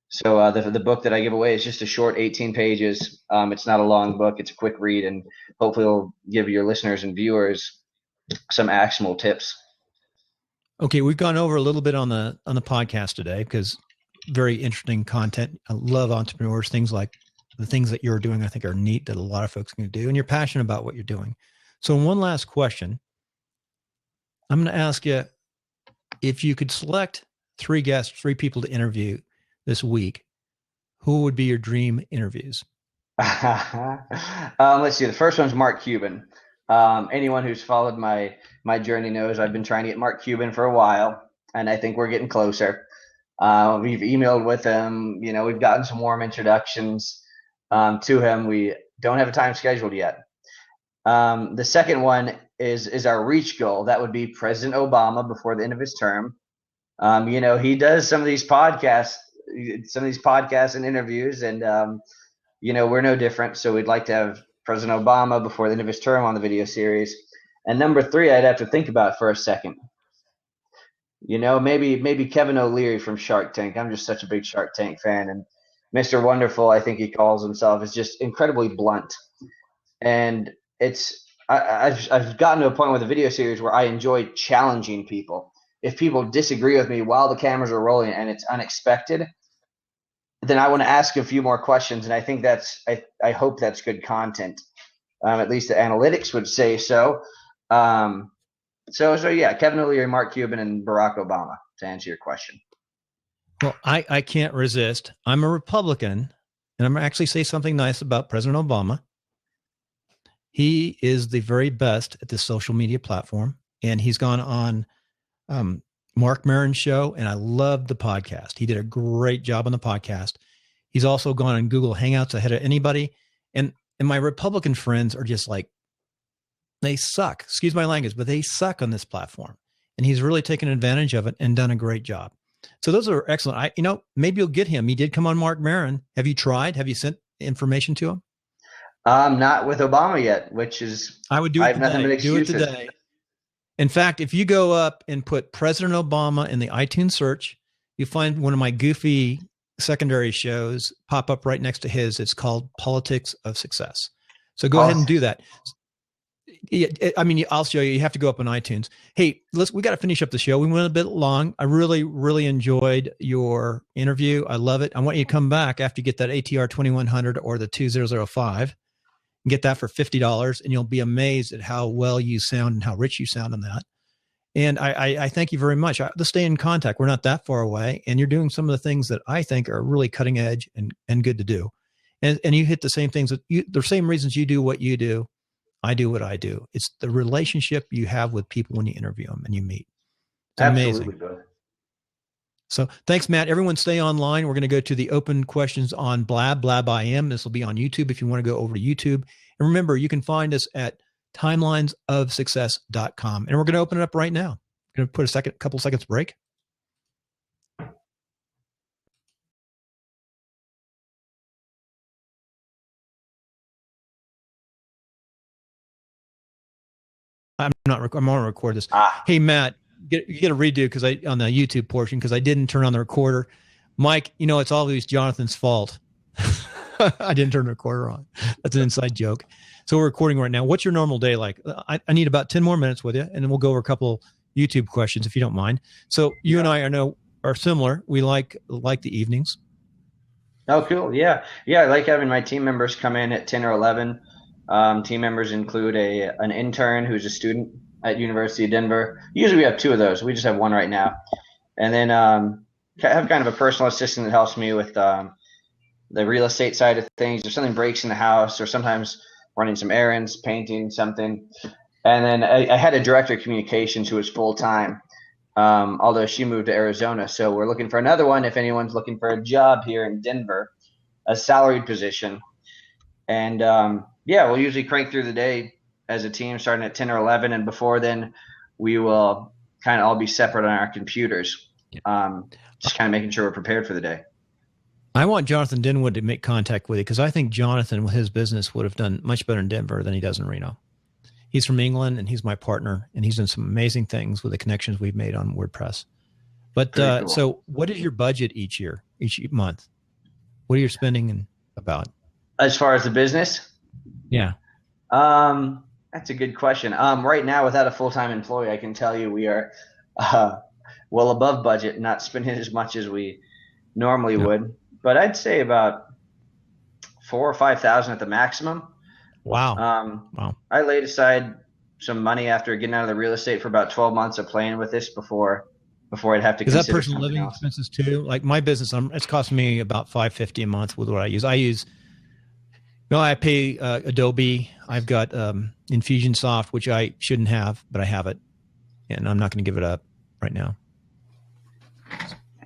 So the book that I give away is just a short 18 pages. It's not a long book. It's a quick read, and hopefully it'll give your listeners and viewers some actionable tips. Okay, we've gone over a little bit on the podcast today because very interesting content. I love entrepreneurs. Things like the things that you're doing, I think, are neat that a lot of folks can do, and you're passionate about what you're doing. So one last question. I'm going to ask you, if you could select 3 guests, 3 people to interview this week, who would be your dream interviews? Let's see. The first one's Mark Cuban. Anyone who's followed my journey knows I've been trying to get Mark Cuban for a while, and I think we're getting closer. We've emailed with him. We've gotten some warm introductions to him. We don't have a time scheduled yet. The second one is our reach goal. That would be President Obama before the end of his term. He does some of these podcasts and interviews, and we're no different. So we'd like to have President Obama before the end of his term on the video series. And number 3, I'd have to think about for a second. Maybe Kevin O'Leary from Shark Tank. I'm just such a big Shark Tank fan, and Mr. Wonderful, I think he calls himself, is just incredibly blunt. And I've gotten to a point with the video series where I enjoy challenging people. If people disagree with me while the cameras are rolling and it's unexpected, then I want to ask a few more questions. And I think I hope that's good content. At least the analytics would say so. So yeah, Kevin O'Leary, Mark Cuban, and Barack Obama, to answer your question. Well, I can't resist. I'm a Republican, and I'm going to actually say something nice about President Obama. He is the very best at this social media platform, and he's gone on Mark Maron's show, and I loved the podcast. He did a great job on the podcast. He's also gone on Google Hangouts ahead of anybody, and my Republican friends are just like, they suck. Excuse my language, but they suck on this platform, and he's really taken advantage of it and done a great job. So those are excellent. Maybe you'll get him. He did come on Mark Maron. Have you tried? Have you sent information to him? Not with Obama yet, which is I would do it I have today. nothing but excuses. Do it today. In fact, if you go up and put President Obama in the iTunes search, you find one of my goofy secondary shows pop up right next to his. It's called Politics of Success. So go ahead and do that. I'll show you. You have to go up on iTunes. Hey, we got to finish up the show. We went a bit long. I really, really enjoyed your interview. I love it. I want you to come back after you get that ATR 2100 or the 2005. Get that for $50, and you'll be amazed at how well you sound and how rich you sound on that. And I thank you very much. Let's stay in contact. We're not that far away, and you're doing some of the things that I think are really cutting edge and good to do. And you hit the same things the same reasons you do what you do, I do what I do. It's the relationship you have with people when you interview them and you meet. It's Absolutely, amazing. So thanks, Matt. Everyone stay online. We're going to go to the open questions on Blab I am. This will be on YouTube if you want to go over to YouTube. And remember, you can find us at timelinesofsuccess.com. And we're going to open it up right now. We're going to put a couple seconds break. I'm going to record this. Hey, Matt, you get a redo because on the YouTube portion, because I didn't turn on the recorder. Mike, it's always Jonathan's fault. I didn't turn the recorder on. That's an inside joke. So we're recording right now. What's your normal day like? I need about 10 more minutes with you, and then we'll go over a couple YouTube questions if you don't mind. So you and I are similar. We like the evenings. Oh, cool. Yeah. I like having my team members come in at 10 or 11. Team members include an intern who's a student at University of Denver. Usually we have 2 of those. We just have 1 right now. And then I have kind of a personal assistant that helps me with the real estate side of things. If something breaks in the house, or sometimes running some errands, painting something. And then I had a director of communications who was full-time, although she moved to Arizona. So we're looking for another one if anyone's looking for a job here in Denver, a salaried position. And we'll usually crank through the day as a team starting at 10 or 11. And before then, we will kind of all be separate on our computers, just kind of making sure we're prepared for the day. I want Jonathan Dinwood to make contact with you because I think Jonathan, with his business, would have done much better in Denver than he does in Reno. He's from England, and he's my partner, and he's done some amazing things with the connections we've made on WordPress. But cool. So what is your budget each month? What are you spending about? As far as the business? Yeah. That's a good question. Right now, without a full-time employee, I can tell you we are well above budget, not spending as much as we normally would. But I'd say about $4,000 or $5,000 at the maximum. Wow. Wow. I laid aside some money after getting out of the real estate for about 12 months of playing with this before I'd have to consider. Is that personal living expenses too? Like my business, it's costing me about $550 a month with what I use. I pay Adobe. I've got Infusionsoft, which I shouldn't have, but I have it, and I'm not going to give it up right now.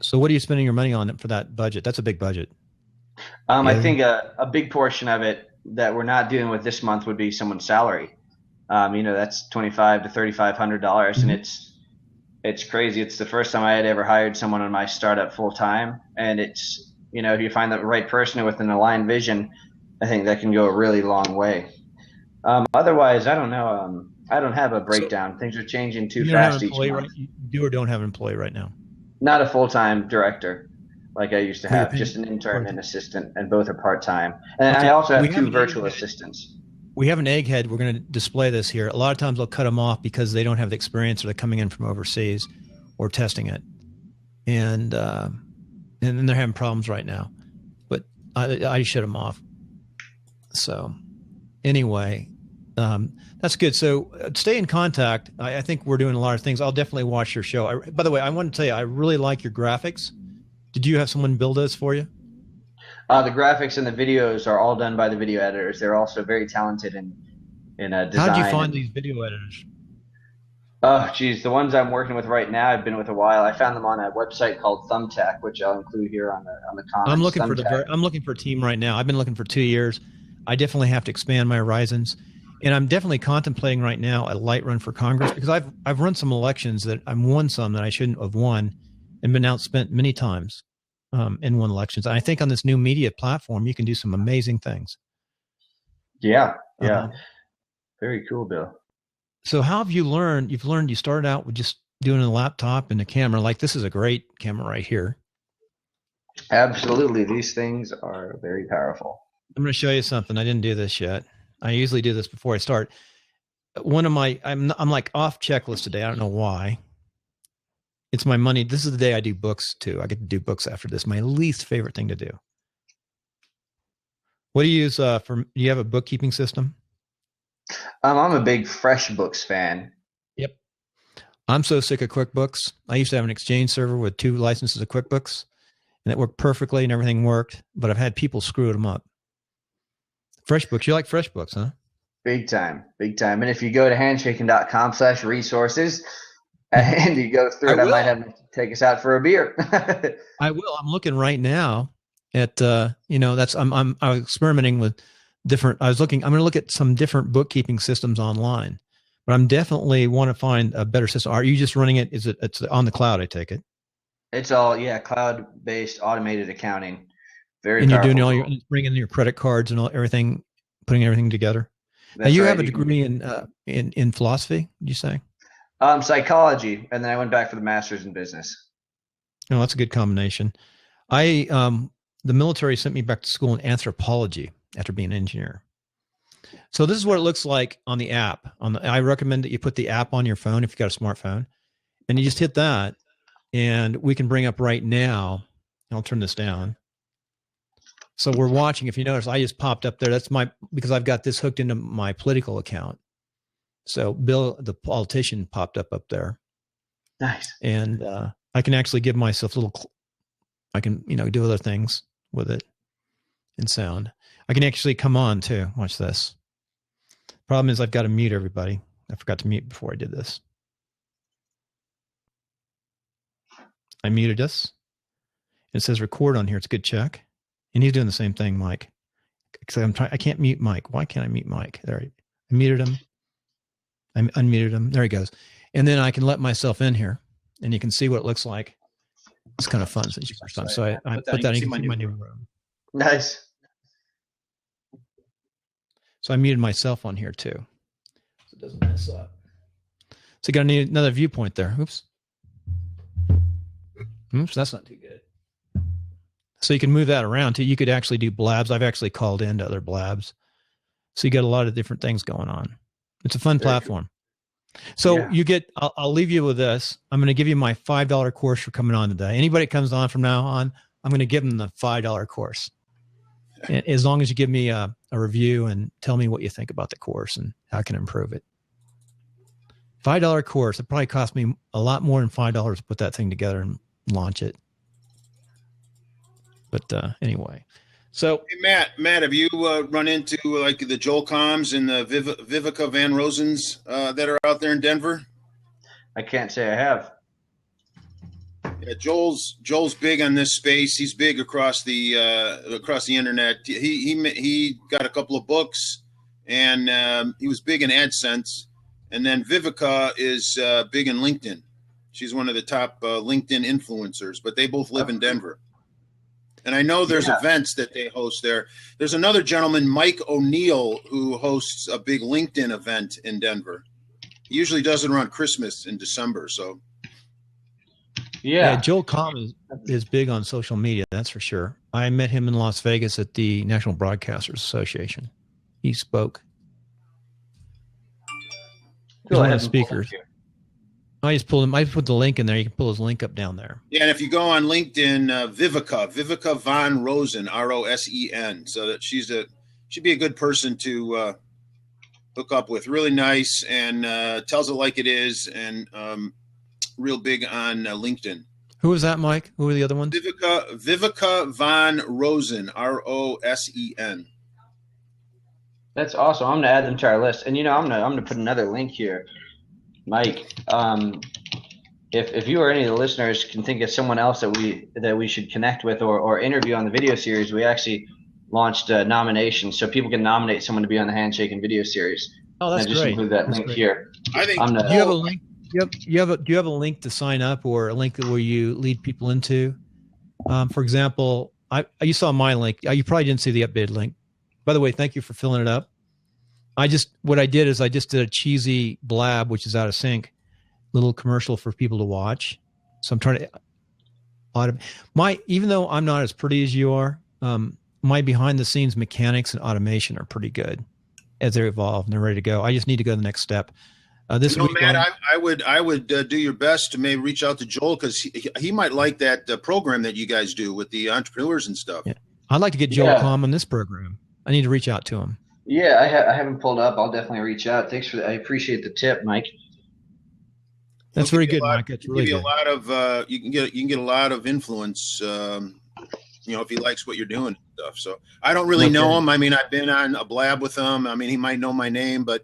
So what are you spending your money on for that budget? That's a big budget. I think a big portion of it that we're not dealing with this month would be someone's salary. That's $2,500 to $3,500, and it's crazy. It's the first time I had ever hired someone on my startup full time, and it's if you find the right person with an aligned vision, I think that can go a really long way. Otherwise, I don't know. I don't have a breakdown. Things are changing too fast each month. You do or don't have an employee right now? Not a full-time director like I used to have, just an intern and assistant, and both are part-time. And I also have 2 virtual assistants. We have an egghead. We're going to display this here. A lot of times I'll cut them off because they don't have the experience or they're coming in from overseas or testing it. And then they're having problems right now. But I shut them off. So anyway, that's good. So stay in contact. I think we're doing a lot of things. I'll definitely watch your show. By the way, I want to tell you, I really like your graphics. Did you have someone build those for you? The graphics and the videos are all done by the video editors. They're also very talented in design. How did you find these video editors? Oh, geez. The ones I'm working with right now, I've been with a while. I found them on a website called Thumbtack, which I'll include here on the comments. I'm looking for a team right now. I've been looking for 2 years. I definitely have to expand my horizons. And I'm definitely contemplating right now a light run for Congress because I've run some elections that I've won some that I shouldn't have won and been outspent many times in won elections. And I think on this new media platform, you can do some amazing things. Yeah. Very cool, Bill. So how have you learned? You started out with just doing a laptop and a camera. Like this is a great camera right here. Absolutely. These things are very powerful. I'm going to show you something. I didn't do this yet. I usually do this before I start. I'm like off checklist today. I don't know why. It's my money. This is the day I do books too. I get to do books after this. My least favorite thing to do. What do you use do you have a bookkeeping system? I'm a big FreshBooks fan. Yep. I'm so sick of QuickBooks. I used to have an Exchange server with 2 licenses of QuickBooks, and it worked perfectly and everything worked, but I've had people screw them up. FreshBooks. You like FreshBooks, huh? Big time, big time. And if you go to handshakin.com/resources and you go through it, I might have to take us out for a beer. I will. I'm looking right now at I'm experimenting with different. I'm going to look at some different bookkeeping systems online, but I'm definitely want to find a better system. Are you just running it? It's on the cloud? I take it. It's all cloud-based automated accounting. Very. And you're doing all bringing in your credit cards and everything, putting everything together. Now you have a degree in philosophy, did you say? Psychology, and then I went back for the master's in business. Oh, that's a good combination. The military sent me back to school in anthropology after being an engineer. So this is what it looks like on the app. I recommend that you put the app on your phone if you've got a smartphone, and you just hit that, and we can bring up right now. I'll turn this down. So we're watching. If you notice, I just popped up there. That's because I've got this hooked into my political account. So Bill, the politician, popped up there. Nice. And I can actually give myself I can, do other things with it in sound. I can actually come on too. Watch this. Problem is I've got to mute everybody. I forgot to mute before I did this. I muted us. It says record on here. It's a good check. And he's doing the same thing, Mike. Because I can't mute Mike. Why can't I mute Mike? There, I muted him. I unmuted him. There he goes. And then I can let myself in here, and you can see what it looks like. It's kind of fun since you first time. So I put that in my new room. Nice. So I muted myself on here too, so it doesn't mess up. So you got to need another viewpoint there. Oops, that's not too good. So you can move that around too. You could actually do blabs. I've actually called into other blabs. So you got a lot of different things going on. It's a fun platform. So you get, I'll leave you with this. I'm going to give you my $5 course for coming on today. Anybody that comes on from now on, I'm going to give them the $5 course. And as long as you give me a review and tell me what you think about the course and how I can improve it. $5 course. It probably cost me a lot more than $5 to put that thing together and launch it. But anyway, so hey, Matt, have you run into like the Joel Combs and the Vivica Van Rosens that are out there in Denver? I can't say I have. Yeah, Joel's big on this space. He's big across the internet. He got a couple of books, and he was big in AdSense. And then Vivica is big in LinkedIn. She's one of the top LinkedIn influencers. But they both live in Denver. And I know there's events that they host there. There's another gentleman, Mike O'Neill, who hosts a big LinkedIn event in Denver. He usually does it around Christmas in December. So, yeah, Joel Comm is big on social media. That's for sure. I met him in Las Vegas at the National Broadcasters Association. He spoke. He's one of the speakers. I just pulled him. I put the link in there. You can pull his link up down there. Yeah, and if you go on LinkedIn, Vivica Van Rosen, Rosen. So that she'd be a good person to hook up with. Really nice and tells it like it is, and real big on LinkedIn. Who was that, Mike? Who were the other ones? Vivica Van Rosen, Rosen. That's awesome. I'm gonna add them to our list, and I'm gonna put another link here. Mike, if you or any of the listeners can think of someone else that we should connect with or interview on the video series, we actually launched a nomination so people can nominate someone to be on the Handshakin Video Series. Oh, that's great. Just include that link here. I think. Do you have a link? Do you have a link to sign up or a link where you lead people into? For example, you saw my link. You probably didn't see the updated link. By the way, thank you for filling it up. What I did is I just did a cheesy blab, which is out of sync, little commercial for people to watch. So I'm trying to automate even though I'm not as pretty as you are, my behind the scenes mechanics and automation are pretty good as they evolve and they're ready to go. I just need to go to the next step. This week, Matt, I would do your best to maybe reach out to Joel because he might like that program that you guys do with the entrepreneurs and stuff. Yeah. I'd like to get Joel Comm on this program. I need to reach out to him. Yeah, I haven't pulled up. I'll definitely reach out. Thanks for that. I appreciate the tip, Mike. That's very good, Mike. That's really good. You can get a lot of influence if he likes what you're doing and stuff. So I don't really know him. I mean, I've been on a blab with him. I mean, he might know my name, but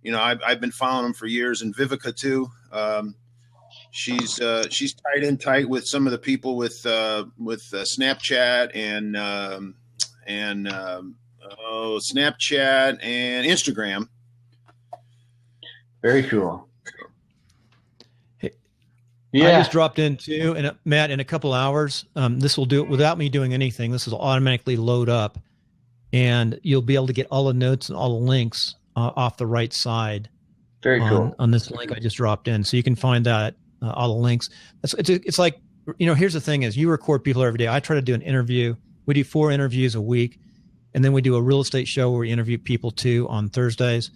I've been following him for years, and Vivica too. She's tight with some of the people with Snapchat and Snapchat and Instagram. Very cool. Yeah. I just dropped in too, and Matt, in a couple hours, this will do it without me doing anything. This will automatically load up, and you'll be able to get all the notes and all the links off the right side. Very cool. On this link I just dropped in, so you can find that all the links. It's like, here's the thing: is you record people every day. I try to do an interview. We do 4 interviews a week, and then we do a real estate show where we interview people too on Thursdays.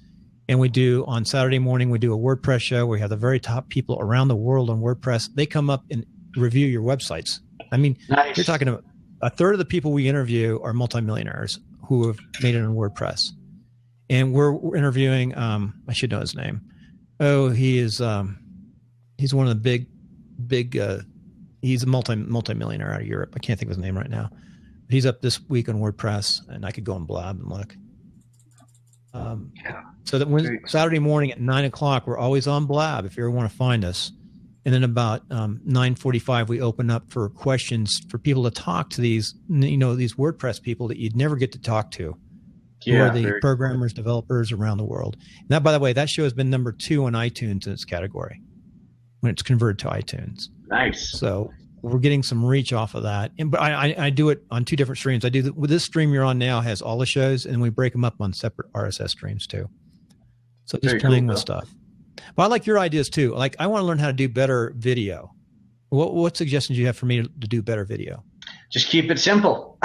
And we do on Saturday morning, we do a WordPress show where we have the very top people around the world on WordPress. They come up and review your websites. I mean, nice. You're talking about a third of the people we interview are multimillionaires who have made it on WordPress. And we're interviewing, I should know his name. Oh, he's one of the big, he's a multimillionaire out of Europe. I can't think of his name right now. But he's up this week on WordPress, and I could go on Blab and look. So that when Saturday morning at 9:00, we're always on Blab if you ever want to find us. And then about 9:45, we open up for questions for people to talk to these WordPress people that you'd never get to talk to. Who are the programmers, developers around the world. And that, by the way, that show has been number 2 on iTunes in its category when it's converted to iTunes. Nice. So we're getting some reach off of that. But I do it on 2 different streams. I do with this stream you're on now has all the shows, and we break them up on separate RSS streams too. So just playing with stuff. But I like your ideas too. Like, I want to learn how to do better video. What suggestions do you have for me to do better video? Just keep it simple.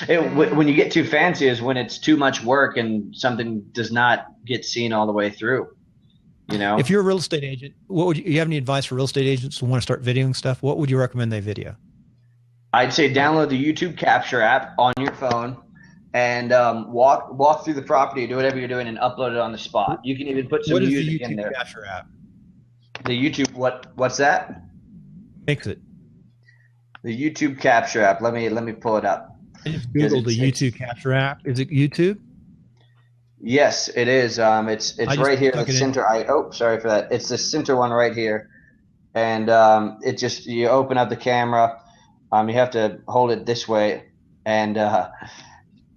When you get too fancy is when it's too much work and something does not get seen all the way through. If you're a real estate agent, what would you have any advice for real estate agents who want to start videoing stuff? What would you recommend they video? I'd say download the YouTube Capture app on your phone and walk through the property, do whatever you're doing, and upload it on the spot. You can even put some music in there. What is the YouTube Capture app? The YouTube what's that? Makes it. The YouTube Capture app. Let me pull it up. I just Googled the YouTube Capture app. Is it YouTube? Yes, it is. It's right here in the center. Sorry for that. It's the center one right here, and you open up the camera. You have to hold it this way, and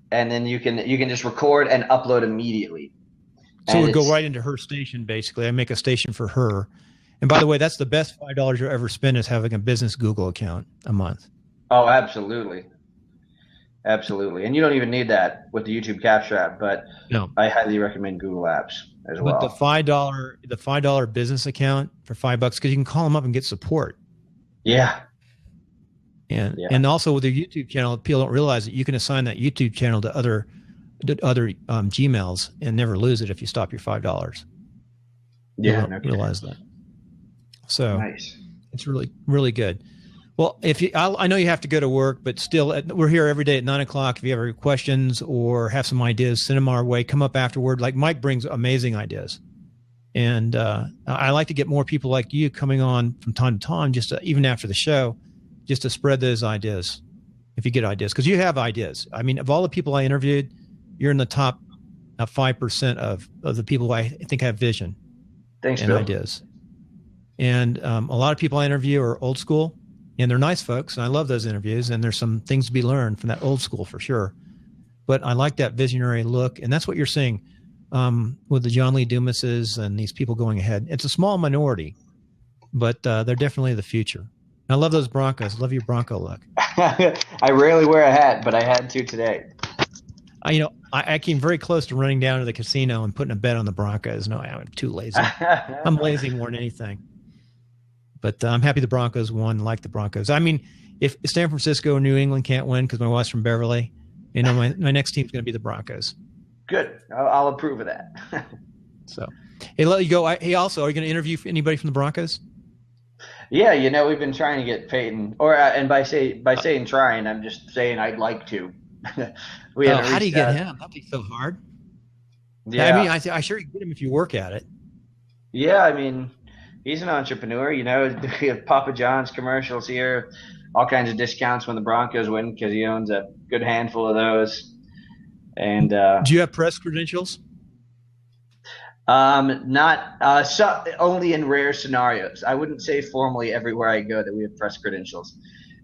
then you can just record and upload immediately. So we go right into her station. Basically, I make a station for her. And by the way, that's the best $5 you'll ever spend is having a business Google account a month. Oh, absolutely. Absolutely. And you don't even need that with the YouTube Capture app, but no. I highly recommend Google Apps as well. But the $5 business account for $5, because you can call them up and get support. Yeah. And also with your YouTube channel, people don't realize that you can assign that YouTube channel to other Gmails and never lose it if you stop your $5. Yeah. You don't realize that. So nice. It's really, really good. Well, I know you have to go to work, but still, we're here every day at 9:00. If you have any questions or have some ideas, send them our way. Come up afterward. Like Mike brings amazing ideas, and I like to get more people like you coming on from time to time, even after the show, just to spread those ideas. If you get ideas, because you have ideas. I mean, of all the people I interviewed, you're in the top 5% of the people I think have vision. Thanks, and Bill. Ideas. And a lot of people I interview are old school. And they're nice folks, and I love those interviews, and there's some things to be learned from that old school for sure. But I like that visionary look, and that's what you're seeing with the John Lee Dumases and these people going ahead. It's a small minority, but they're definitely the future. And I love those Broncos. I love your Bronco look. I rarely wear a hat, but I had to today. I came very close to running down to the casino and putting a bet on the Broncos. No, I'm too lazy. I'm lazy more than anything. But I'm happy the Broncos won. Like the Broncos. I mean, if San Francisco or New England can't win because my wife's from Beverly, my next team's going to be the Broncos. Good. I'll approve of that. So, hey, let you go. Hey, also, are you going to interview anybody from the Broncos? Yeah, we've been trying to get Peyton, and by saying trying, I'm just saying I'd like to. How do you get him? That'd be so hard. Yeah, I mean, I sure you get him if you work at it. Yeah, I mean. He's an entrepreneur, we have Papa John's commercials here. all kinds of discounts when the Broncos win because he owns a good handful of those. And do you have press credentials? Not only in rare scenarios. I wouldn't say formally everywhere I go that we have press credentials.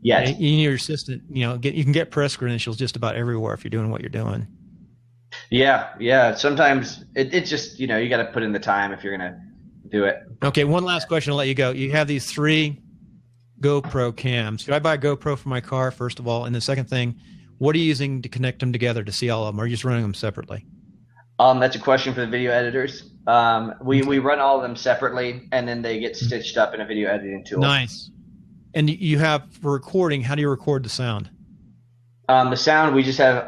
Yes. You need your assistant. You can get press credentials just about everywhere if you're doing what you're doing. Yeah. Sometimes it's just you got to put in the time if you're gonna do it. Okay, one last question. I'll let you go. You have these 3 GoPro cams. Should I buy a GoPro for my car first of all, and the second thing, what are you using to connect them together to see all of them? Or are you just running them separately? That's a question for the video editors. We run all of them separately, and then they get stitched up in a video editing tool. Nice. And you have for recording, how do you record the sound? The sound, we just have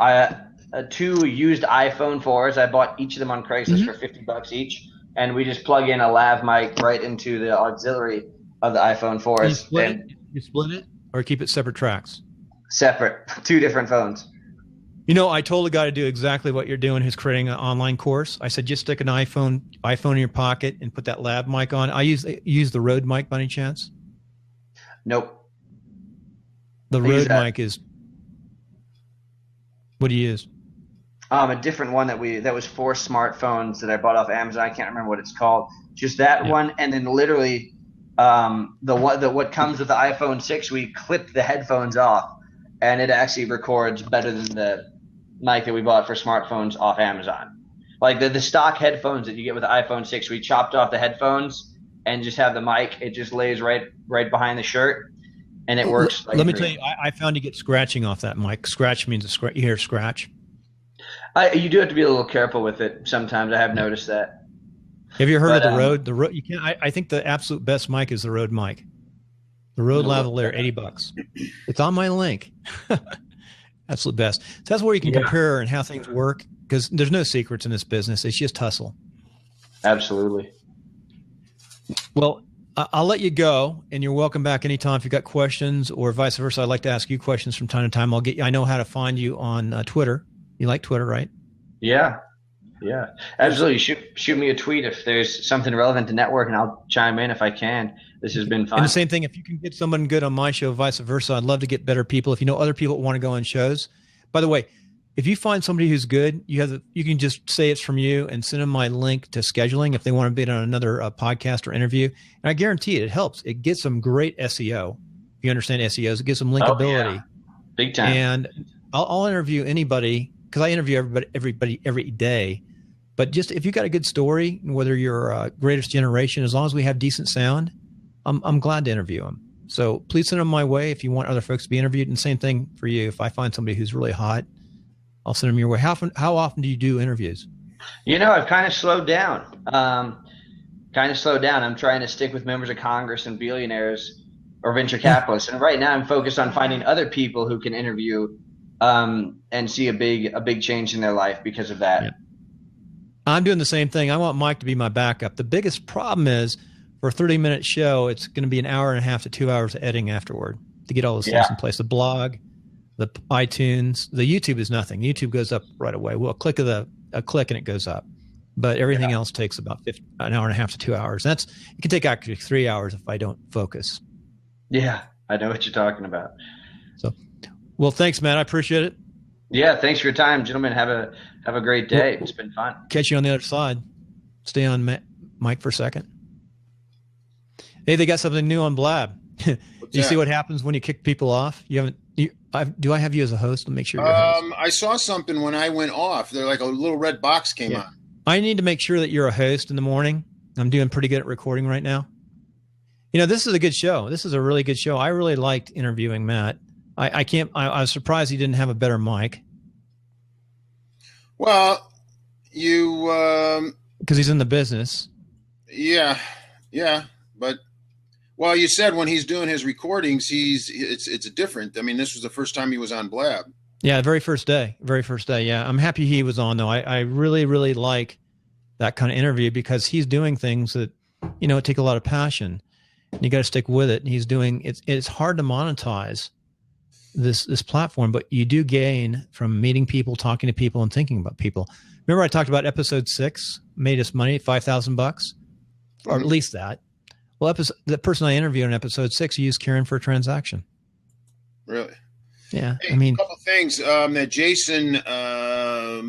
2 used iPhone 4s. I bought each of them on Craigslist for $50 each, and we just plug in a lav mic right into the auxiliary of the iPhone 4s. You split it or keep it separate tracks? Separate, 2 different phones. I told a guy to do exactly what you're doing who's creating an online course. I said, just stick an iPhone in your pocket and put that lav mic on. I use the Rode mic by any chance? Nope. The Rode mic is, what do you use? A different one that was for smartphones that I bought off Amazon. I can't remember what it's called. Just that one, and then literally what comes with the iPhone 6, we clip the headphones off, and it actually records better than the mic that we bought for smartphones off Amazon. Like the stock headphones that you get with the iPhone 6, we chopped off the headphones and just have the mic. It just lays right behind the shirt, and it works. Let me tell you, I found you get scratching off that mic. Scratch means you hear scratch. You do have to be a little careful with it sometimes. I have noticed that. Have you heard of the Rode? The Rode, you can't. I think the absolute best mic is the Rode mic. The Rode lavalier, $80. It's on my link. Absolute best. So that's where you can compare and how things work, because there's no secrets in this business. It's just hustle. Absolutely. Well, I'll let you go, and you're welcome back anytime if you've got questions, or vice versa. I'd like to ask you questions from time to time. I know how to find you on Twitter. You like Twitter, right? Yeah, absolutely. Shoot me a tweet if there's something relevant to network, and I'll chime in if I can. This has been fun. And the same thing, if you can get someone good on my show, vice versa, I'd love to get better people. If you know other people that want to go on shows, by the way, if you find somebody who's good, you can just say it's from you and send them my link to scheduling if they want to be on another podcast or interview. And I guarantee it helps. It gets them great SEO. If you understand SEOs, it gives them linkability. Oh, yeah. Big time. And I'll interview anybody, because I interview everybody every day. But just if you got a good story, whether you're greatest generation, as long as we have decent sound, I'm glad to interview them. So please send them my way if you want other folks to be interviewed. And same thing for you. If I find somebody who's really hot, I'll send them your way. How often do you do interviews? I've kind of slowed down. I'm trying to stick with members of Congress and billionaires or venture capitalists. And right now I'm focused on finding other people who can interview and see a big change in their life because of that. Yeah. I'm doing the same thing. I want Mike to be my backup. The biggest problem is for a 30-minute show, it's going to be an hour and a half to 2 hours of editing afterward to get all those things in place. The blog, the iTunes, the YouTube is nothing. YouTube goes up right away. Well, a click and it goes up. But everything else takes about an hour and a half to 2 hours. It can take actually 3 hours if I don't focus. Yeah, I know what you're talking about. So, well, thanks, man. I appreciate it. Yeah, thanks for your time, gentlemen. Have a great day. It's been fun. Catch you on the other side. Stay on Mike for a second. Hey, they got something new on Blab. You see what happens when you kick people off? Do I have you as a host? Make sure you're a host. I saw something when I went off. They're like a little red box came on. I need to make sure that you're a host in the morning. I'm doing pretty good at recording right now. This is a good show. This is a really good show. I really liked interviewing Matt. I was surprised he didn't have a better mic. Well, you because he's in the business. Yeah, but you said when he's doing his recordings, it's different. I mean, this was the first time he was on Blab. Yeah, very first day. Yeah, I'm happy he was on though. I really, really like that kind of interview because he's doing things that take a lot of passion. And you got to stick with it. And he's doing it's hard to monetize this platform, but you do gain from meeting people, talking to people, and thinking about people. Remember I talked about episode 6 made us money, $5,000, or at least that. Well, the person I interviewed in episode 6 used Karen for a transaction. Really? Yeah. Hey, I mean, a couple things. That Jason,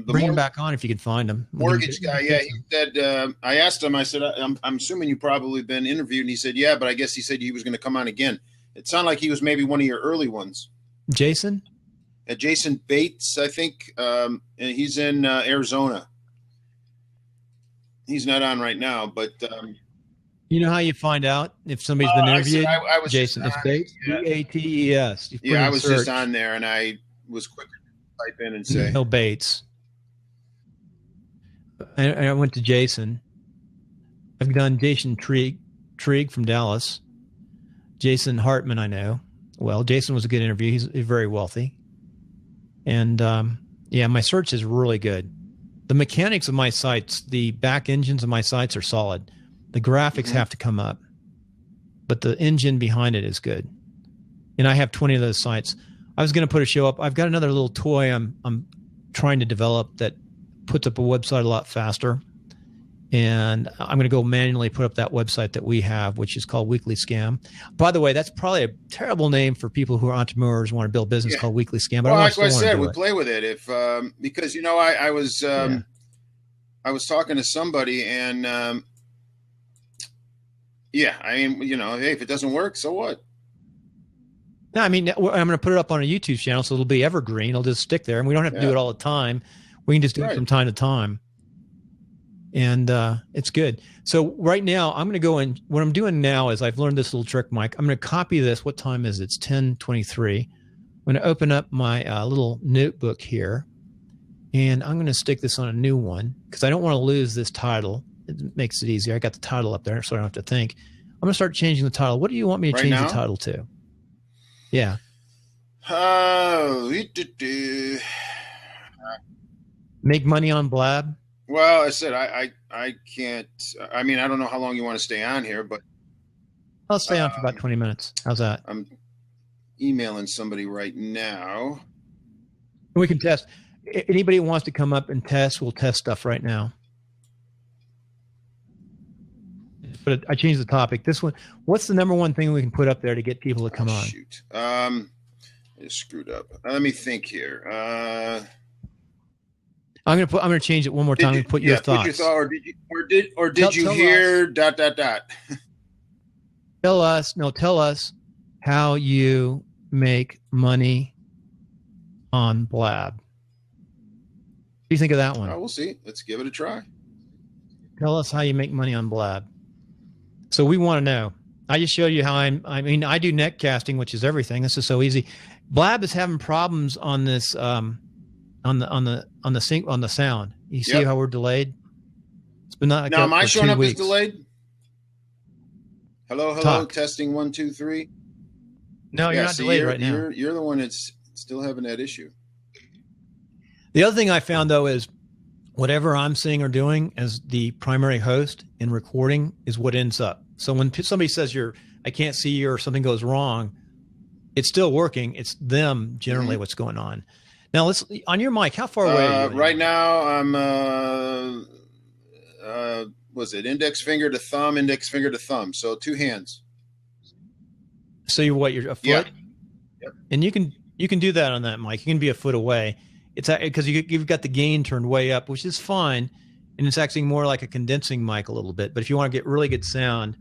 bring him back on if you can find him. Mortgage guy. Yeah, he said. I asked him. I said, I'm assuming you probably been interviewed, and he said, yeah, but I guess he said he was going to come on again. It sounded like he was maybe one of your early ones. Jason? Jason Bates, I think. And he's in Arizona. He's not on right now, but you know how you find out if somebody's been interviewed? I was Jason, it's Bates, Bates. Yeah, I was just on there, and I was quicker to type in and say. No Bates. I went to Jason. I've done Jason Trigg from Dallas. Jason Hartman, I know. Well, Jason was a good interview. He's very wealthy. And, yeah, my search is really good. The mechanics of my sites, the back engines of my sites are solid. The graphics have to come up, but the engine behind it is good. And I have 20 of those sites. I was going to put a show up. I've got another little toy I'm trying to develop that puts up a website a lot faster. And I'm going to go manually put up that website that we have, which is called Weekly Scam. By the way, that's probably a terrible name for people who are entrepreneurs who want to build business called Weekly Scam. But well, like I said, we play with it because I was talking to somebody and I mean hey, if it doesn't work, so what? No, I mean I'm going to put it up on a YouTube channel, so it'll be evergreen. It'll just stick there, and we don't have to do it all the time. We can just do it from time to time. And it's good. So right now, I'm going to go in. What I'm doing now is I've learned this little trick, Mike. I'm going to copy this. What time is it? It's 10:23. I'm going to open up my little notebook here, and I'm going to stick this on a new one because I don't want to lose this title. It makes it easier. I got the title up there, so I don't have to think. I'm going to start changing the title. What do you want me to change the title to? Yeah. Make money on Blab? Well, I said I can't. I mean, I don't know how long you want to stay on here, but I'll stay on for about 20 minutes. How's that? I'm emailing somebody right now. We can test. Anybody who wants to come up and test, we'll test stuff right now. But I changed the topic. This one, what's the number one thing we can put up there to get people to come on? Shoot. I just screwed up. Let me think here. I'm gonna change it one more time and put your thoughts. Put your thought, or did you hear ... Tell us how you make money on Blab. What do you think of that one? We'll see. Let's give it a try. Tell us how you make money on Blab. So we want to know. I just showed you how I do netcasting, which is everything. This is so easy. Blab is having problems on this on the sound. You see how we're delayed? It's been not. Now, am I showing up weeks. as delayed? Hello, Talk. testing 1, 2, 3. No, you're not delayed right now. You're the one that's still having that issue. The other thing I found though is whatever I'm seeing or doing as the primary host in recording is what ends up. So when somebody says I can't see you or something goes wrong, it's still working. It's them generally what's going on. Now let's on your mic. How far away are you? Right now, I'm was it index finger to thumb? So 2 hands. So you're a foot? Yeah. Yep. And you can do that on that mic. You can be a foot away. It's because you've got the gain turned way up, which is fine, and it's actually more like a condensing mic a little bit. But if you want to get really good sound,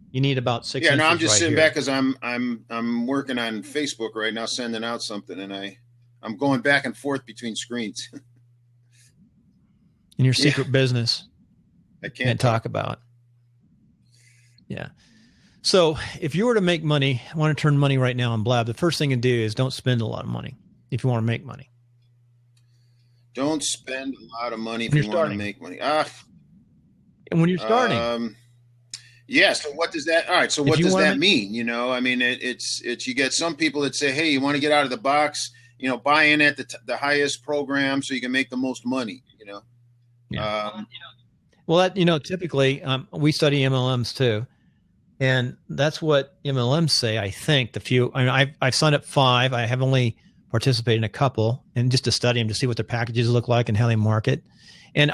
you need about 6 inches. Yeah, no, I'm just sitting here. back because I'm working on Facebook right now, sending out something, and I'm going back and forth between screens. In your secret business, I can't talk about. Yeah. So if you were to make money, want to turn money right now on Blab, the first thing to do is don't spend a lot of money if you want to make money. Don't spend a lot of money if you want to make money. And when you're starting. Yeah. So what does that? All right. So what does that mean? I mean, it's you get some people that say, hey, you want to get out of the box, buy in at the highest program so you can make the most money. Yeah. Well, typically we study MLMs too, and that's what MLMs say. I think I've signed up 5. I have only participated in a couple, and just to study them to see what their packages look like and how they market. And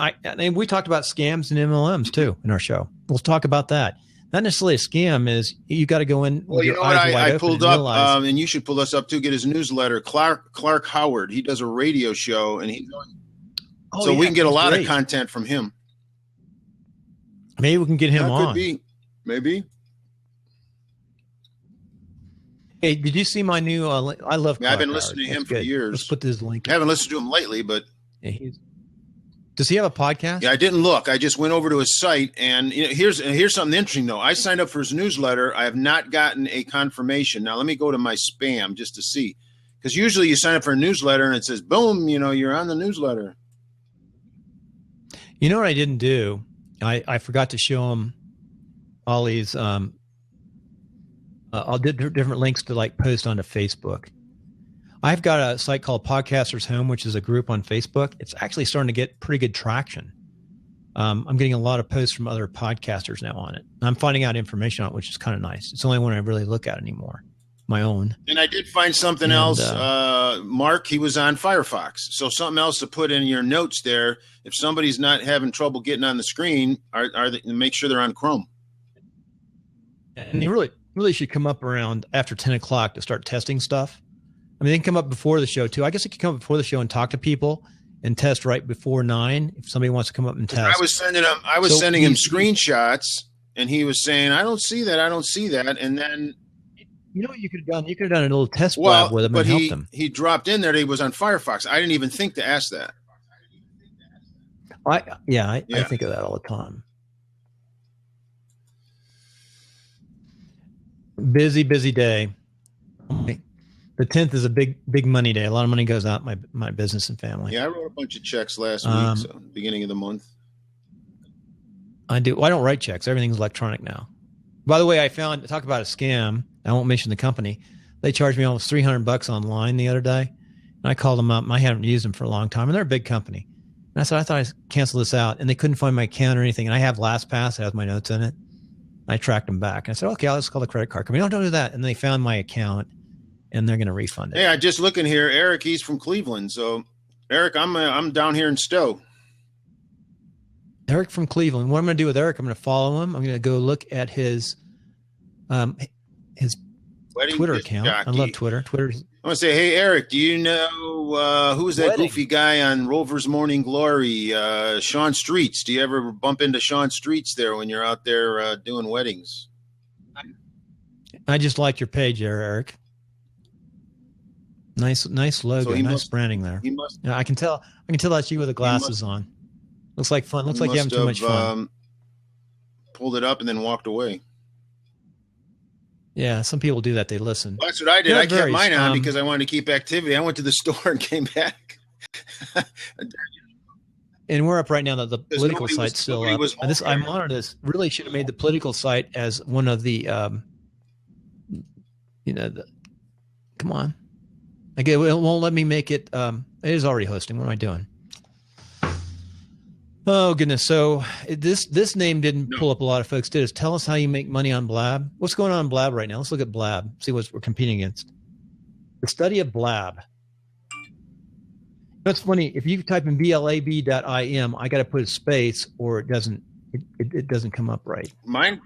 we talked about scams and MLMs too in our show. We'll talk about that. not necessarily a scam. Is you got to go in. Well, you know what? I pulled up, and you should pull this up too. Get his newsletter. Clark Howard. He does a radio show, and we can get a lot of content from him. Maybe we can get him on. Could be, maybe. Hey, did you see my new? I love. I've been listening to him for years. Let's put this link. I haven't listened to him lately, but does he have a podcast? Yeah, I didn't look. I just went over to his site, and here's something interesting though. I signed up for his newsletter. I have not gotten a confirmation. Now let me go to my spam just to see, because usually you sign up for a newsletter and it says, "Boom," you're on the newsletter. You know what I didn't do? I forgot to show him all these. I'll do different links to like post onto Facebook. I've got a site called Podcasters Home, which is a group on Facebook. It's actually starting to get pretty good traction. I'm getting a lot of posts from other podcasters now on it. I'm finding out information on it, which is kind of nice. It's the only one I really look at anymore, my own. And I did find something else. Mark, he was on Firefox. So something else to put in your notes there. If somebody's not having trouble getting on the screen, make sure they're on Chrome. And you really should come up around after 10 o'clock to start testing stuff. I mean, they can come up before the show too. I guess you can come up before the show and talk to people and test right before 9 if somebody wants to come up and test. I was sending him screenshots, and he was saying, "I don't see that. I don't see that." And then, you know what you could have done? You could have done a little test lab with him and helped him. He dropped in there that he was on Firefox. I didn't even think to ask that. I think of that all the time. Busy day. The 10th is a big money day. A lot of money goes out my business and family. Yeah, I wrote a bunch of checks last week, so beginning of the month. I do. Well, I don't write checks. Everything's electronic now. By the way, talk about a scam. I won't mention the company. They charged me almost $300 online the other day. And I called them up. I haven't used them for a long time, and they're a big company. And I said, I thought I'd cancel this out. And they couldn't find my account or anything. And I have LastPass. It has my notes in it. I tracked them back. And I said, okay, I'll just call the credit card company. Don't do that. And they found my account, and they're going to refund it. Hey, I just looking here. Eric, he's from Cleveland. So, Eric, I'm down here in Stowe. Eric from Cleveland. What I'm going to do with Eric, I'm going to follow him. I'm going to go look at his Twitter account. Jockey. I love Twitter. Twitter's. I want to say, hey, Eric, do you know who's that goofy guy on Rover's Morning Glory? Sean Streets. Do you ever bump into Sean Streets there when you're out there doing weddings? I just like your page there, Eric. Nice logo, nice branding there. Yeah, I can tell that's you with the glasses on. Looks like fun. Looks like you're having too much fun. Pulled it up and then walked away. Yeah, some people do that. They listen. Well, that's what I did. I kept mine on because I wanted to keep activity. I went to the store and came back. And we're up right now. The political site's still up. I monitor this. Really should have made the political site as one of the, come on. Again, it won't let me make it. It is already hosting. What am I doing? Oh goodness! So this name didn't pull up a lot of folks. Did it? Tell us how you make money on Blab. What's going on in Blab right now? Let's look at Blab. See what we're competing against. The study of Blab. That's funny. If you type in blab.im, I got to put a space, or it doesn't. It doesn't come up right. Mine.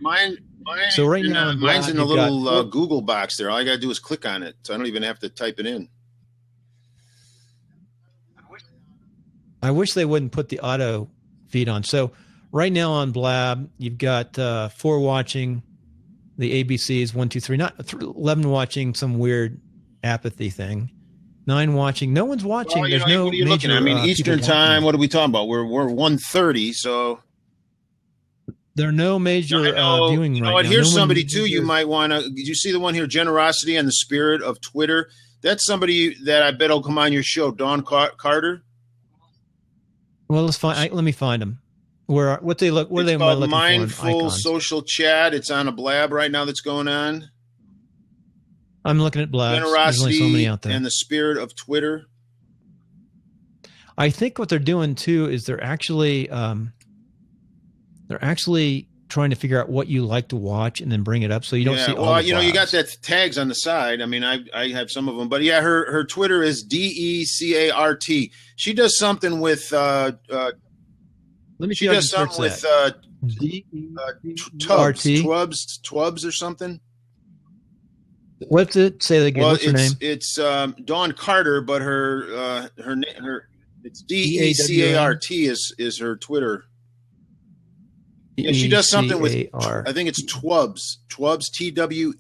So right now, mine's in the little Google box there. All I got to do is click on it, so I don't even have to type it in. I wish they wouldn't put the auto feed on. So right now on Blab, you've got 4 watching the ABCs, 1, 2, 3, 11 watching some weird apathy thing, 9 watching. No one's watching. Well, There's no. What are you looking at? I mean, Eastern time. What are we talking about? We're 1:30, so there are no major viewing right now. Here's somebody too. You might want to. Did you see the one here? Generosity and the Spirit of Twitter. That's somebody that I bet will come on your show. Dawn Carter. Well, let's find. Let me find them. What they look? What are they looking Mindful Social Chat. It's on a Blab right now. That's going on. I'm looking at Blab. Generosity. There's only so many out there. And the Spirit of Twitter. I think what they're doing too is they're actually trying to figure out what you like to watch and then bring it up so you don't see. Well, you got that tags on the side. I mean, I have some of them, but yeah, her Twitter is DECART. She does something with Let me see She if I does can something search with D-E-R-T. Twubs or something. What's it? Say that again. Well, What's her name? it's Dawn Carter, but her it's D-A-W-N? DECART is her Twitter. Yeah, she does something with, I think it's Twubs, TWEBS,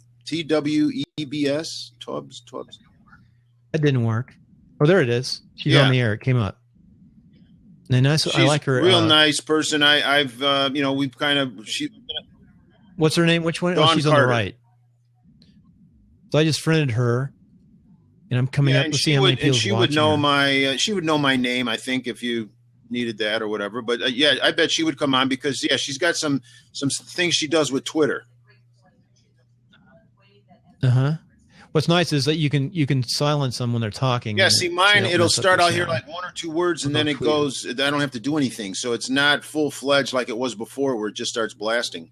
Twubs. That didn't work. Oh, there it is. She's on the air. It came up. And nice. I like her. Real nice person. I've we've kind of What's her name? Which one? Dawn she's Carter. On the right. So I just friended her, and I'm coming up to see how many people. She would know she would know my name, I think, if you needed that or whatever. But I bet she would come on because she's got some things she does with Twitter. What's nice is that you can silence them when they're talking. Yeah, see mine, it'll start out here like one or two words and then it goes. I don't have to do anything, so it's not full fledged like it was before, where it just starts blasting.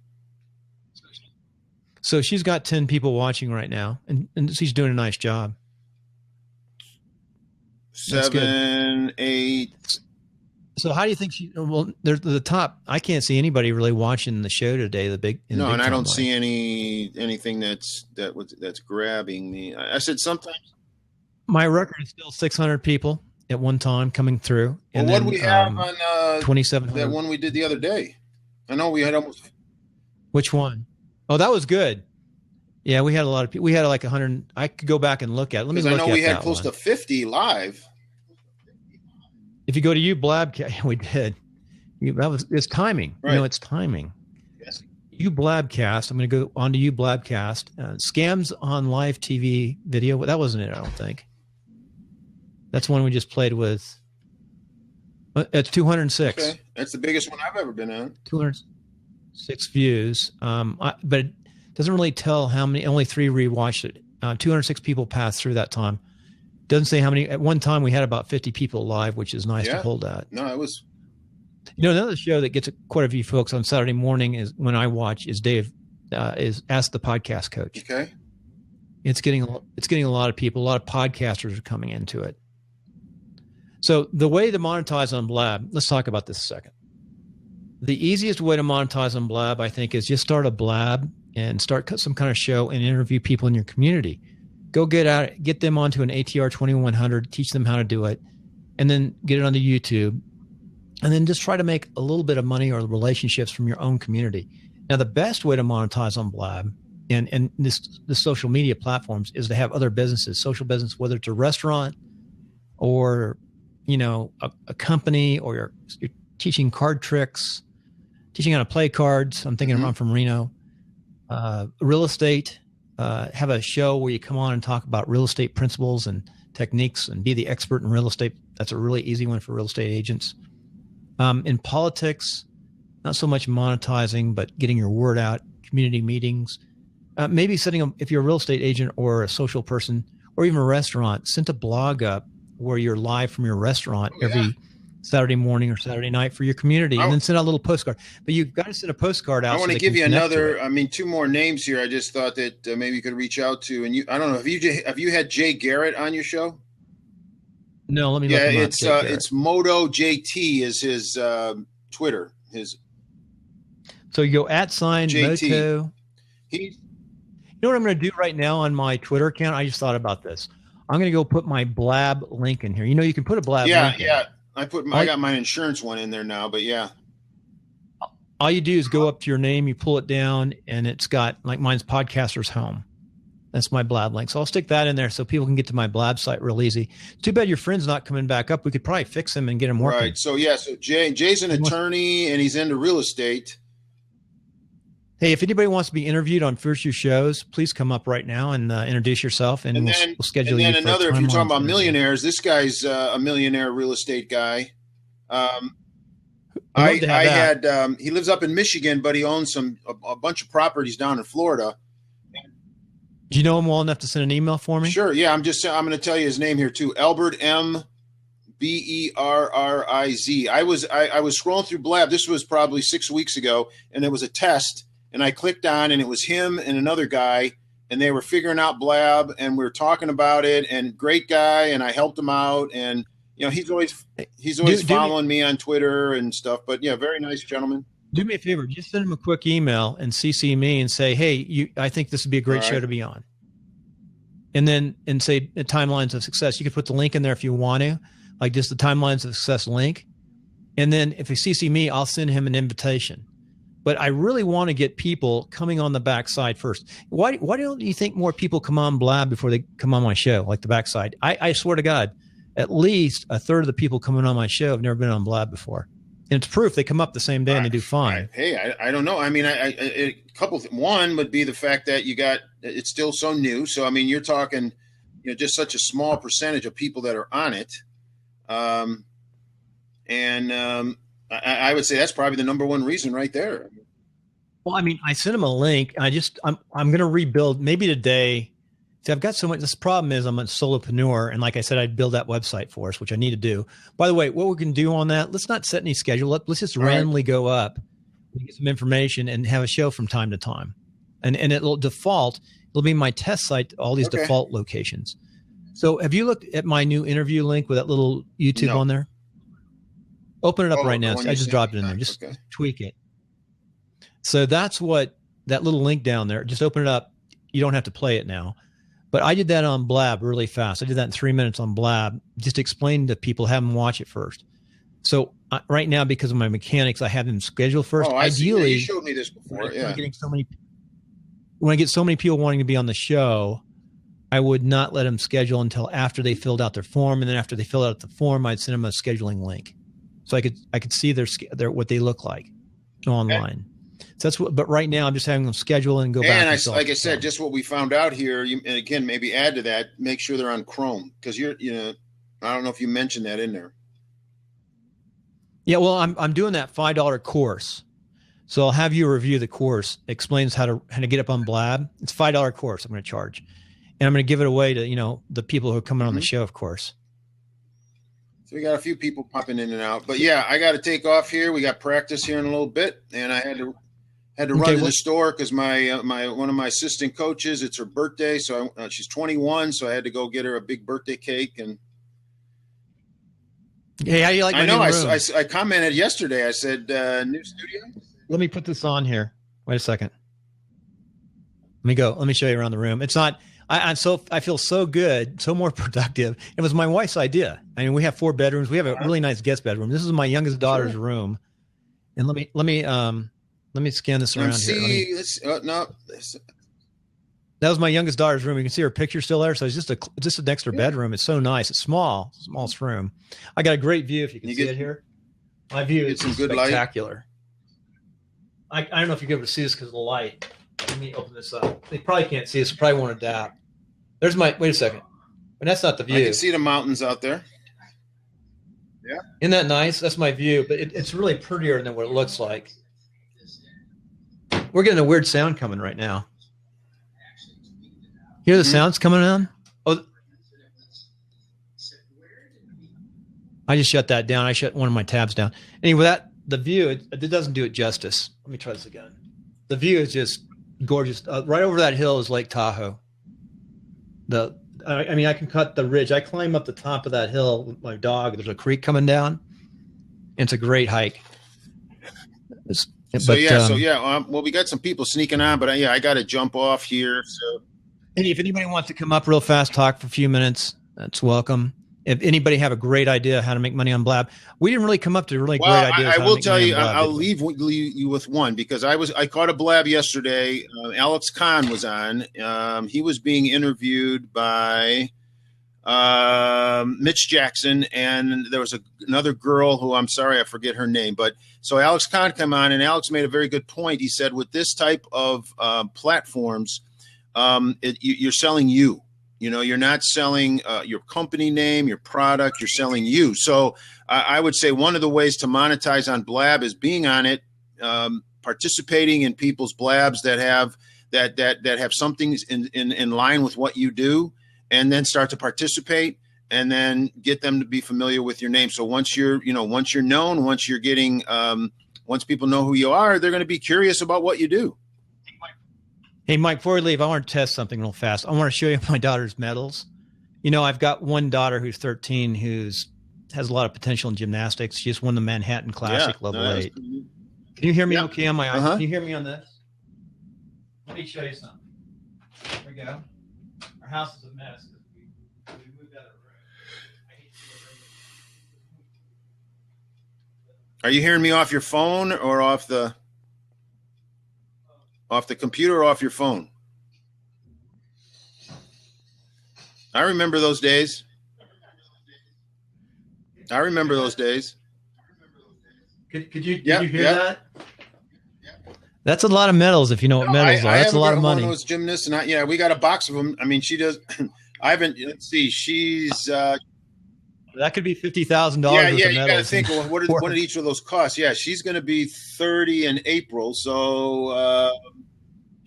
So she's got 10 people watching right now, and she's doing a nice job. 7, 8. So how do you think she? Well, there's the top. I can't see anybody really watching the show today. And I don't see anything that's grabbing me. I said sometimes my record is still 600 people at one time coming through. And what do we have on 2,700? That one we did the other day. I know we had almost. Which one? Oh, that was good. Yeah, we had a lot of people. We had like 100. I could go back and look at it. Let me look at that. I know we had close to 50 live. If you go to you Blabcast, we did. It's timing. Right. It's timing. Yes. You Blabcast. I'm going to go on to you Blabcast. Scams on live TV video. That wasn't it, I don't think. That's one we just played with. It's 206. Okay. That's the biggest one I've ever been on. 206 views. But it doesn't really tell how many. Only 3 rewatched it. 206 people passed through that time. Doesn't say how many. At one time, we had about 50 people live, which is nice to hold that. No, it was. Another show that gets quite a few folks on Saturday morning is when I watch is Dave is Ask the Podcast Coach. Okay. It's getting a lot of people. A lot of podcasters are coming into it. So the way to monetize on Blab, let's talk about this a second. The easiest way to monetize on Blab, I think, is just start a Blab and start some kind of show and interview people in your community. Go get them onto an ATR 2100, teach them how to do it, and then get it onto YouTube. And then just try to make a little bit of money or relationships from your own community. Now, the best way to monetize on Blab and the social media platforms is to have other businesses, social business, whether it's a restaurant or, a company, or you're teaching card tricks, teaching how to play cards. I'm thinking I'm from Reno. Real estate. Have a show where you come on and talk about real estate principles and techniques and be the expert in real estate. That's a really easy one for real estate agents. In politics, not so much monetizing, but getting your word out, community meetings, maybe if you're a real estate agent or a social person or even a restaurant, send a blog up where you're live from your restaurant every Saturday morning or Saturday night for your community, and then send out a little postcard. But you've got to send a postcard out. I want to give you another. 2 more names here. I just thought that maybe you could reach out to. And I don't know. Have you had Jay Garrett on your show? No, let me look him up. It's Moto JT is his Twitter. So you go @JT. Moto. You know what I'm going to do right now on my Twitter account? I just thought about this. I'm going to go put my Blab link in here. You can put a Blab link in. Yeah. I got my insurance one in there now, but yeah. All you do is go up to your name, you pull it down, and it's got, like mine's Podcaster's Home. That's my Blab link. So I'll stick that in there so people can get to my Blab site real easy. Too bad your friend's not coming back up. We could probably fix him and get him working. Right. So Jay's an attorney and he's into real estate. Hey, if anybody wants to be interviewed on future shows, please come up right now and introduce yourself, and we'll schedule you. And then another, if you're talking about millionaires, this guy's a millionaire real estate guy. He lives up in Michigan, but he owns a bunch of properties down in Florida. Do you know him well enough to send an email for me? Sure. Yeah, I'm going to tell you his name here too. Albert M. Berriz. I was scrolling through Blab. This was probably 6 weeks ago, and it was a test. And I clicked on, and it was him and another guy, and they were figuring out Blab, and we were talking about it. And great guy, and I helped him out, and you know, he's always do following me on Twitter and stuff. But yeah, very nice gentleman. Do me a favor, just send him a quick email and CC me and say, hey, I think this would be a great show to be on. And then, and say timelines of success. You could put the link in there if you want to, like just the timelines of success link. And then if you CC me, I'll send him an invitation. But I really want to get people coming on the backside first. Why don't you think more people come on Blab before they come on my show, like the backside? I swear to God, at least a third of the people coming on my show have never been on Blab before. And it's proof they come up the same day and they do fine. Hey, I don't know. I mean, a couple. One would be the fact that it's still so new. So I mean, you're talking, you know, just such a small percentage of people that are on it, I would say that's probably the number one reason right there. Well, I mean, I sent him a link. I'm going to rebuild maybe today. See, I've got so much. This problem is I'm a solopreneur, and like I said, I'd build that website for us, which I need to do. By the way, what we can do on that, let's not set any schedule up. Let's just randomly go up, get some information, and have a show from time to time. And it'll default. It'll be my test site, all these default locations. So have you looked at my new interview link with that little YouTube on there? Open it up right now. I just dropped it in there. Just tweak it. So that's what that little link down there. Just open it up. You don't have to play it now. But I did that on Blab really fast. I did that in 3 minutes on Blab. Just explain to people, have them watch it first. So right now, because of my mechanics, I have them scheduled first. Oh, ideally, you showed me this before. When I get so many people wanting to be on the show, I would not let them schedule until after they filled out their form, and then after they filled out the form, I'd send them a scheduling link, so I could see their what they look like online. So that's what. But right now, I'm just having them schedule and go back. And like I said, just what we found out here. And again, maybe add to that. Make sure they're on Chrome, because I don't know if you mentioned that in there. Yeah, well, I'm doing that $5 course, so I'll have you review the course. It explains how to get up on Blab. It's a $5 course I'm going to charge, and I'm going to give it away to the people who are coming on the show, of course. So we got a few people popping in and out, but yeah, I got to take off here. We got practice here in a little bit, and I had to run to the store because my one of my assistant coaches, it's her birthday, so she's 21, so I had to go get her a big birthday cake. And hey, how do you like? I know. I commented yesterday. I said, "New studio." Let me put this on here. Wait a second. Let me go. Let me show you around the room. It's not. I feel so good, so more productive. It was my wife's idea. I mean, we have 4 bedrooms. We have a really nice guest bedroom. This is my youngest daughter's room. And let me scan this around here. That was my youngest daughter's room. You can see her picture still there. So it's just an extra bedroom. It's so nice. It's smallest room. I got a great view. If you can see it here, my view is spectacular. I don't know if you're able to see this because of the light. Let me open this up. They probably can't see this. Probably won't adapt. There's wait a second. But that's not the view. I can see the mountains out there. Yeah. Isn't that nice? That's my view. But it's really prettier than what it looks like. We're getting a weird sound coming right now. Hear the sounds coming on? Oh, I just shut that down. I shut one of my tabs down. Anyway, the view, it doesn't do it justice. Let me try this again. The view is just gorgeous. Right over that hill is Lake Tahoe. I can cut the ridge. I climb up the top of that hill with my dog. There's a creek coming down. It's a great hike. Well, we got some people sneaking on, but I got to jump off here. So, and if anybody wants to come up real fast, talk for a few minutes, that's welcome. If anybody have a great idea how to make money on Blab, we didn't really come up to great ideas. I will tell you, I'll leave you with one, because I caught a Blab yesterday. Alex Kahn was on. He was being interviewed by Mitch Jackson, and there was another girl who I'm sorry I forget her name, but so Alex Kahn came on, and Alex made a very good point. He said, with this type of platforms, you're selling you. You're not selling your company name, your product. You're selling you. So I would say one of the ways to monetize on Blab is being on it, participating in people's Blabs that have something in line with what you do, and then start to participate, and then get them to be familiar with your name. So once you're known, once you're getting, once people know who you are, they're going to be curious about what you do. Hey, Mike, before we leave, I want to test something real fast. I want to show you my daughter's medals. I've got one daughter who's 13 who's has a lot of potential in gymnastics. She just won the Manhattan Classic level 8. Can you hear me okay on my Uh-huh. Can you hear me on this? Let me show you something. Here we go. Our house is a mess because we moved out of the room. I hate to see it. Are you hearing me off your phone or off the computer or off your phone? I remember those days. Could you hear that? That's a lot of medals if you know what medals are. That's a lot of money. One of those gymnasts, and we got a box of them. I mean, she does. I haven't. Let's see. She's. That could be $50,000. Yeah. You got to think. Well, what did each of those cost? Yeah, she's going to be 30 in April. So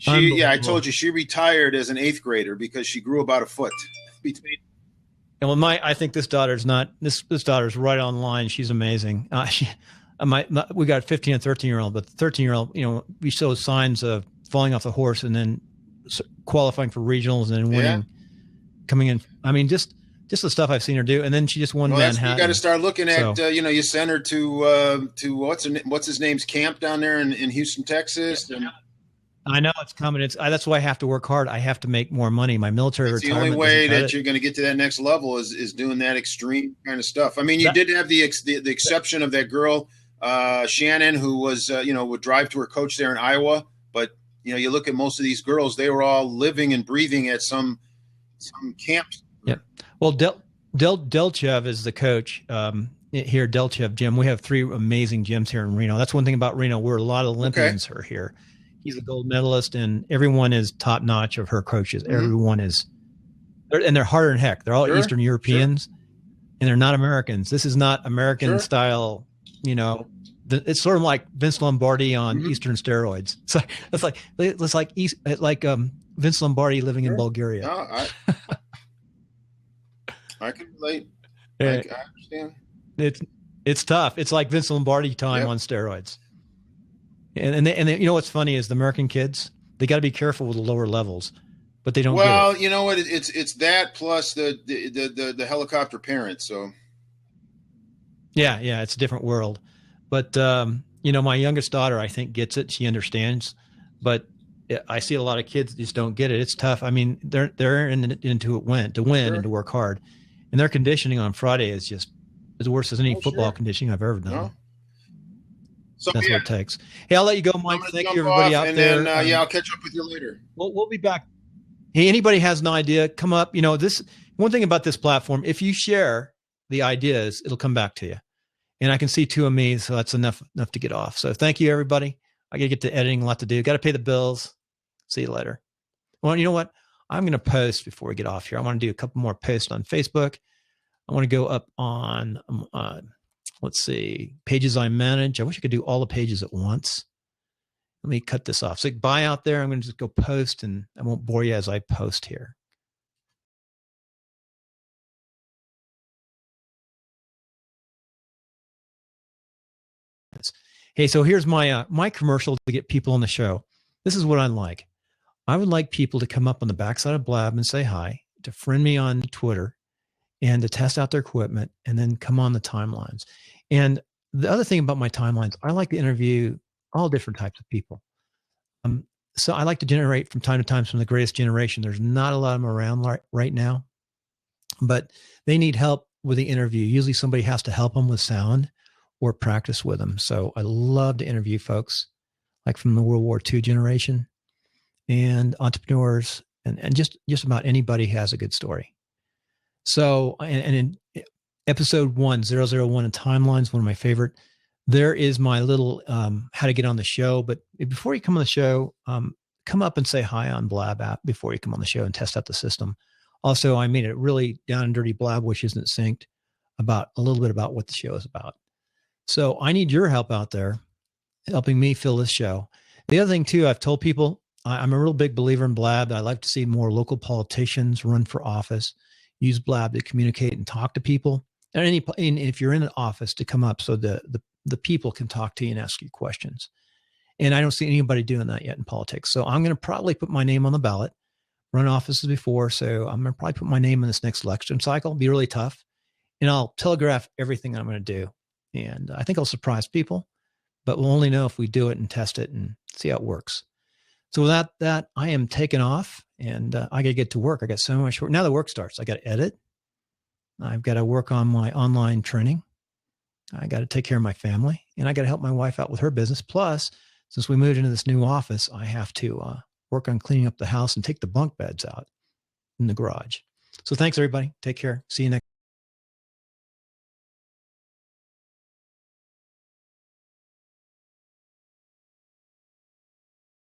I told you she retired as an 8th grader because she grew about a foot between. And I think this daughter's not. This daughter's right on line. She's amazing. We got a 15 and 13-year-old, but the 13-year-old, we show signs of falling off the horse and then qualifying for regionals and then winning, coming in. I mean, just the stuff I've seen her do. And then she just won Manhattan. You got to start looking at, you send her to what's his name's camp down there in Houston, Texas. And I know it's coming. That's why I have to work hard. I have to make more money. My military retirement. The only way that you're going to get to that next level is doing that extreme kind of stuff. I mean, you did have the exception of that girl, Shannon, who was, would drive to her coach there in Iowa. But, you look at most of these girls, they were all living and breathing at some camps. Yeah. Well, Delchev is the coach here, Delchev Gym. We have 3 amazing gyms here in Reno. That's one thing about Reno. We're a lot of Olympians are here. He's a gold medalist, and everyone is top notch of her coaches. Mm-hmm. Everyone is, and they're harder than heck. They're all Eastern Europeans, and they're not Americans. This is not American style. It's sort of like Vince Lombardi on Eastern steroids. It's like Vince Lombardi living in Bulgaria. No, I can relate. I understand. It's tough. It's like Vince Lombardi time on steroids. And they, what's funny is the American kids, they got to be careful with the lower levels, but they don't. Well, you know what? It's that plus the helicopter parents. So. Yeah, it's a different world, but my youngest daughter, I think, gets it. She understands, but I see a lot of kids just don't get it. It's tough. I mean, they're into it to win and to work hard, and their conditioning on Friday is just as worse as any football conditioning I've ever done. No. So, that's what it takes. Hey, I'll let you go, Mike. Thank you, everybody out there. And I'll catch up with you later. We'll be back. Hey, anybody has an idea, come up. This one thing about this platform, if you share the ideas, it'll come back to you. And I can see 2 of me, so that's enough to get off. So thank you, everybody. I got to get to editing, a lot to do. Got to pay the bills. See you later. Well, you know what? I'm going to post before we get off here. I want to do a couple more posts on Facebook. I want to go up on let's see, pages I manage. I wish I could do all the pages at once. Let me cut this off. So bye out there. I'm going to just go post, and I won't bore you as I post here. Hey, so here's my my commercial to get people on the show. This is what I like. I would like people to come up on the backside of Blab and say hi, to friend me on Twitter, and to test out their equipment, and then come on the timelines. And the other thing about my timelines, I like to interview all different types of people. So I like to generate from time to time some of the greatest generation. There's not a lot of them around right now, but they need help with the interview. Usually somebody has to help them with sound or practice with them. So I love to interview folks like from the World War II generation and entrepreneurs and just about anybody who has a good story. So, and in episode 1001 in timelines, one of my favorite, there is my little how to get on the show. But before you come on the show, come up and say hi on Blab app before you come on the show and test out the system. Also, I made it really down and dirty Blab, which isn't synced, about a little bit about what the show is about. So I need your help out there, helping me fill this show. The other thing too, I've told people, I'm a real big believer in Blab. I like to see more local politicians run for office, use Blab to communicate and talk to people. And if you're in an office, to come up so the people can talk to you and ask you questions. And I don't see anybody doing that yet in politics. So I'm going to probably put my name on the ballot, run offices before. So I'm going to probably put my name in this next election cycle. It'll be really tough. and I'll telegraph everything I'm going to do. And I think I'll surprise people, but we'll only know if we do it and test it and see how it works. So with that, I am taking off, and I got to get to work. I got so much work. Now the work starts. I got to edit. I've got to work on my online training. I got to take care of my family, and I got to help my wife out with her business. Plus, since we moved into this new office, I have to work on cleaning up the house and take the bunk beds out in the garage. So thanks, everybody. Take care. See you next.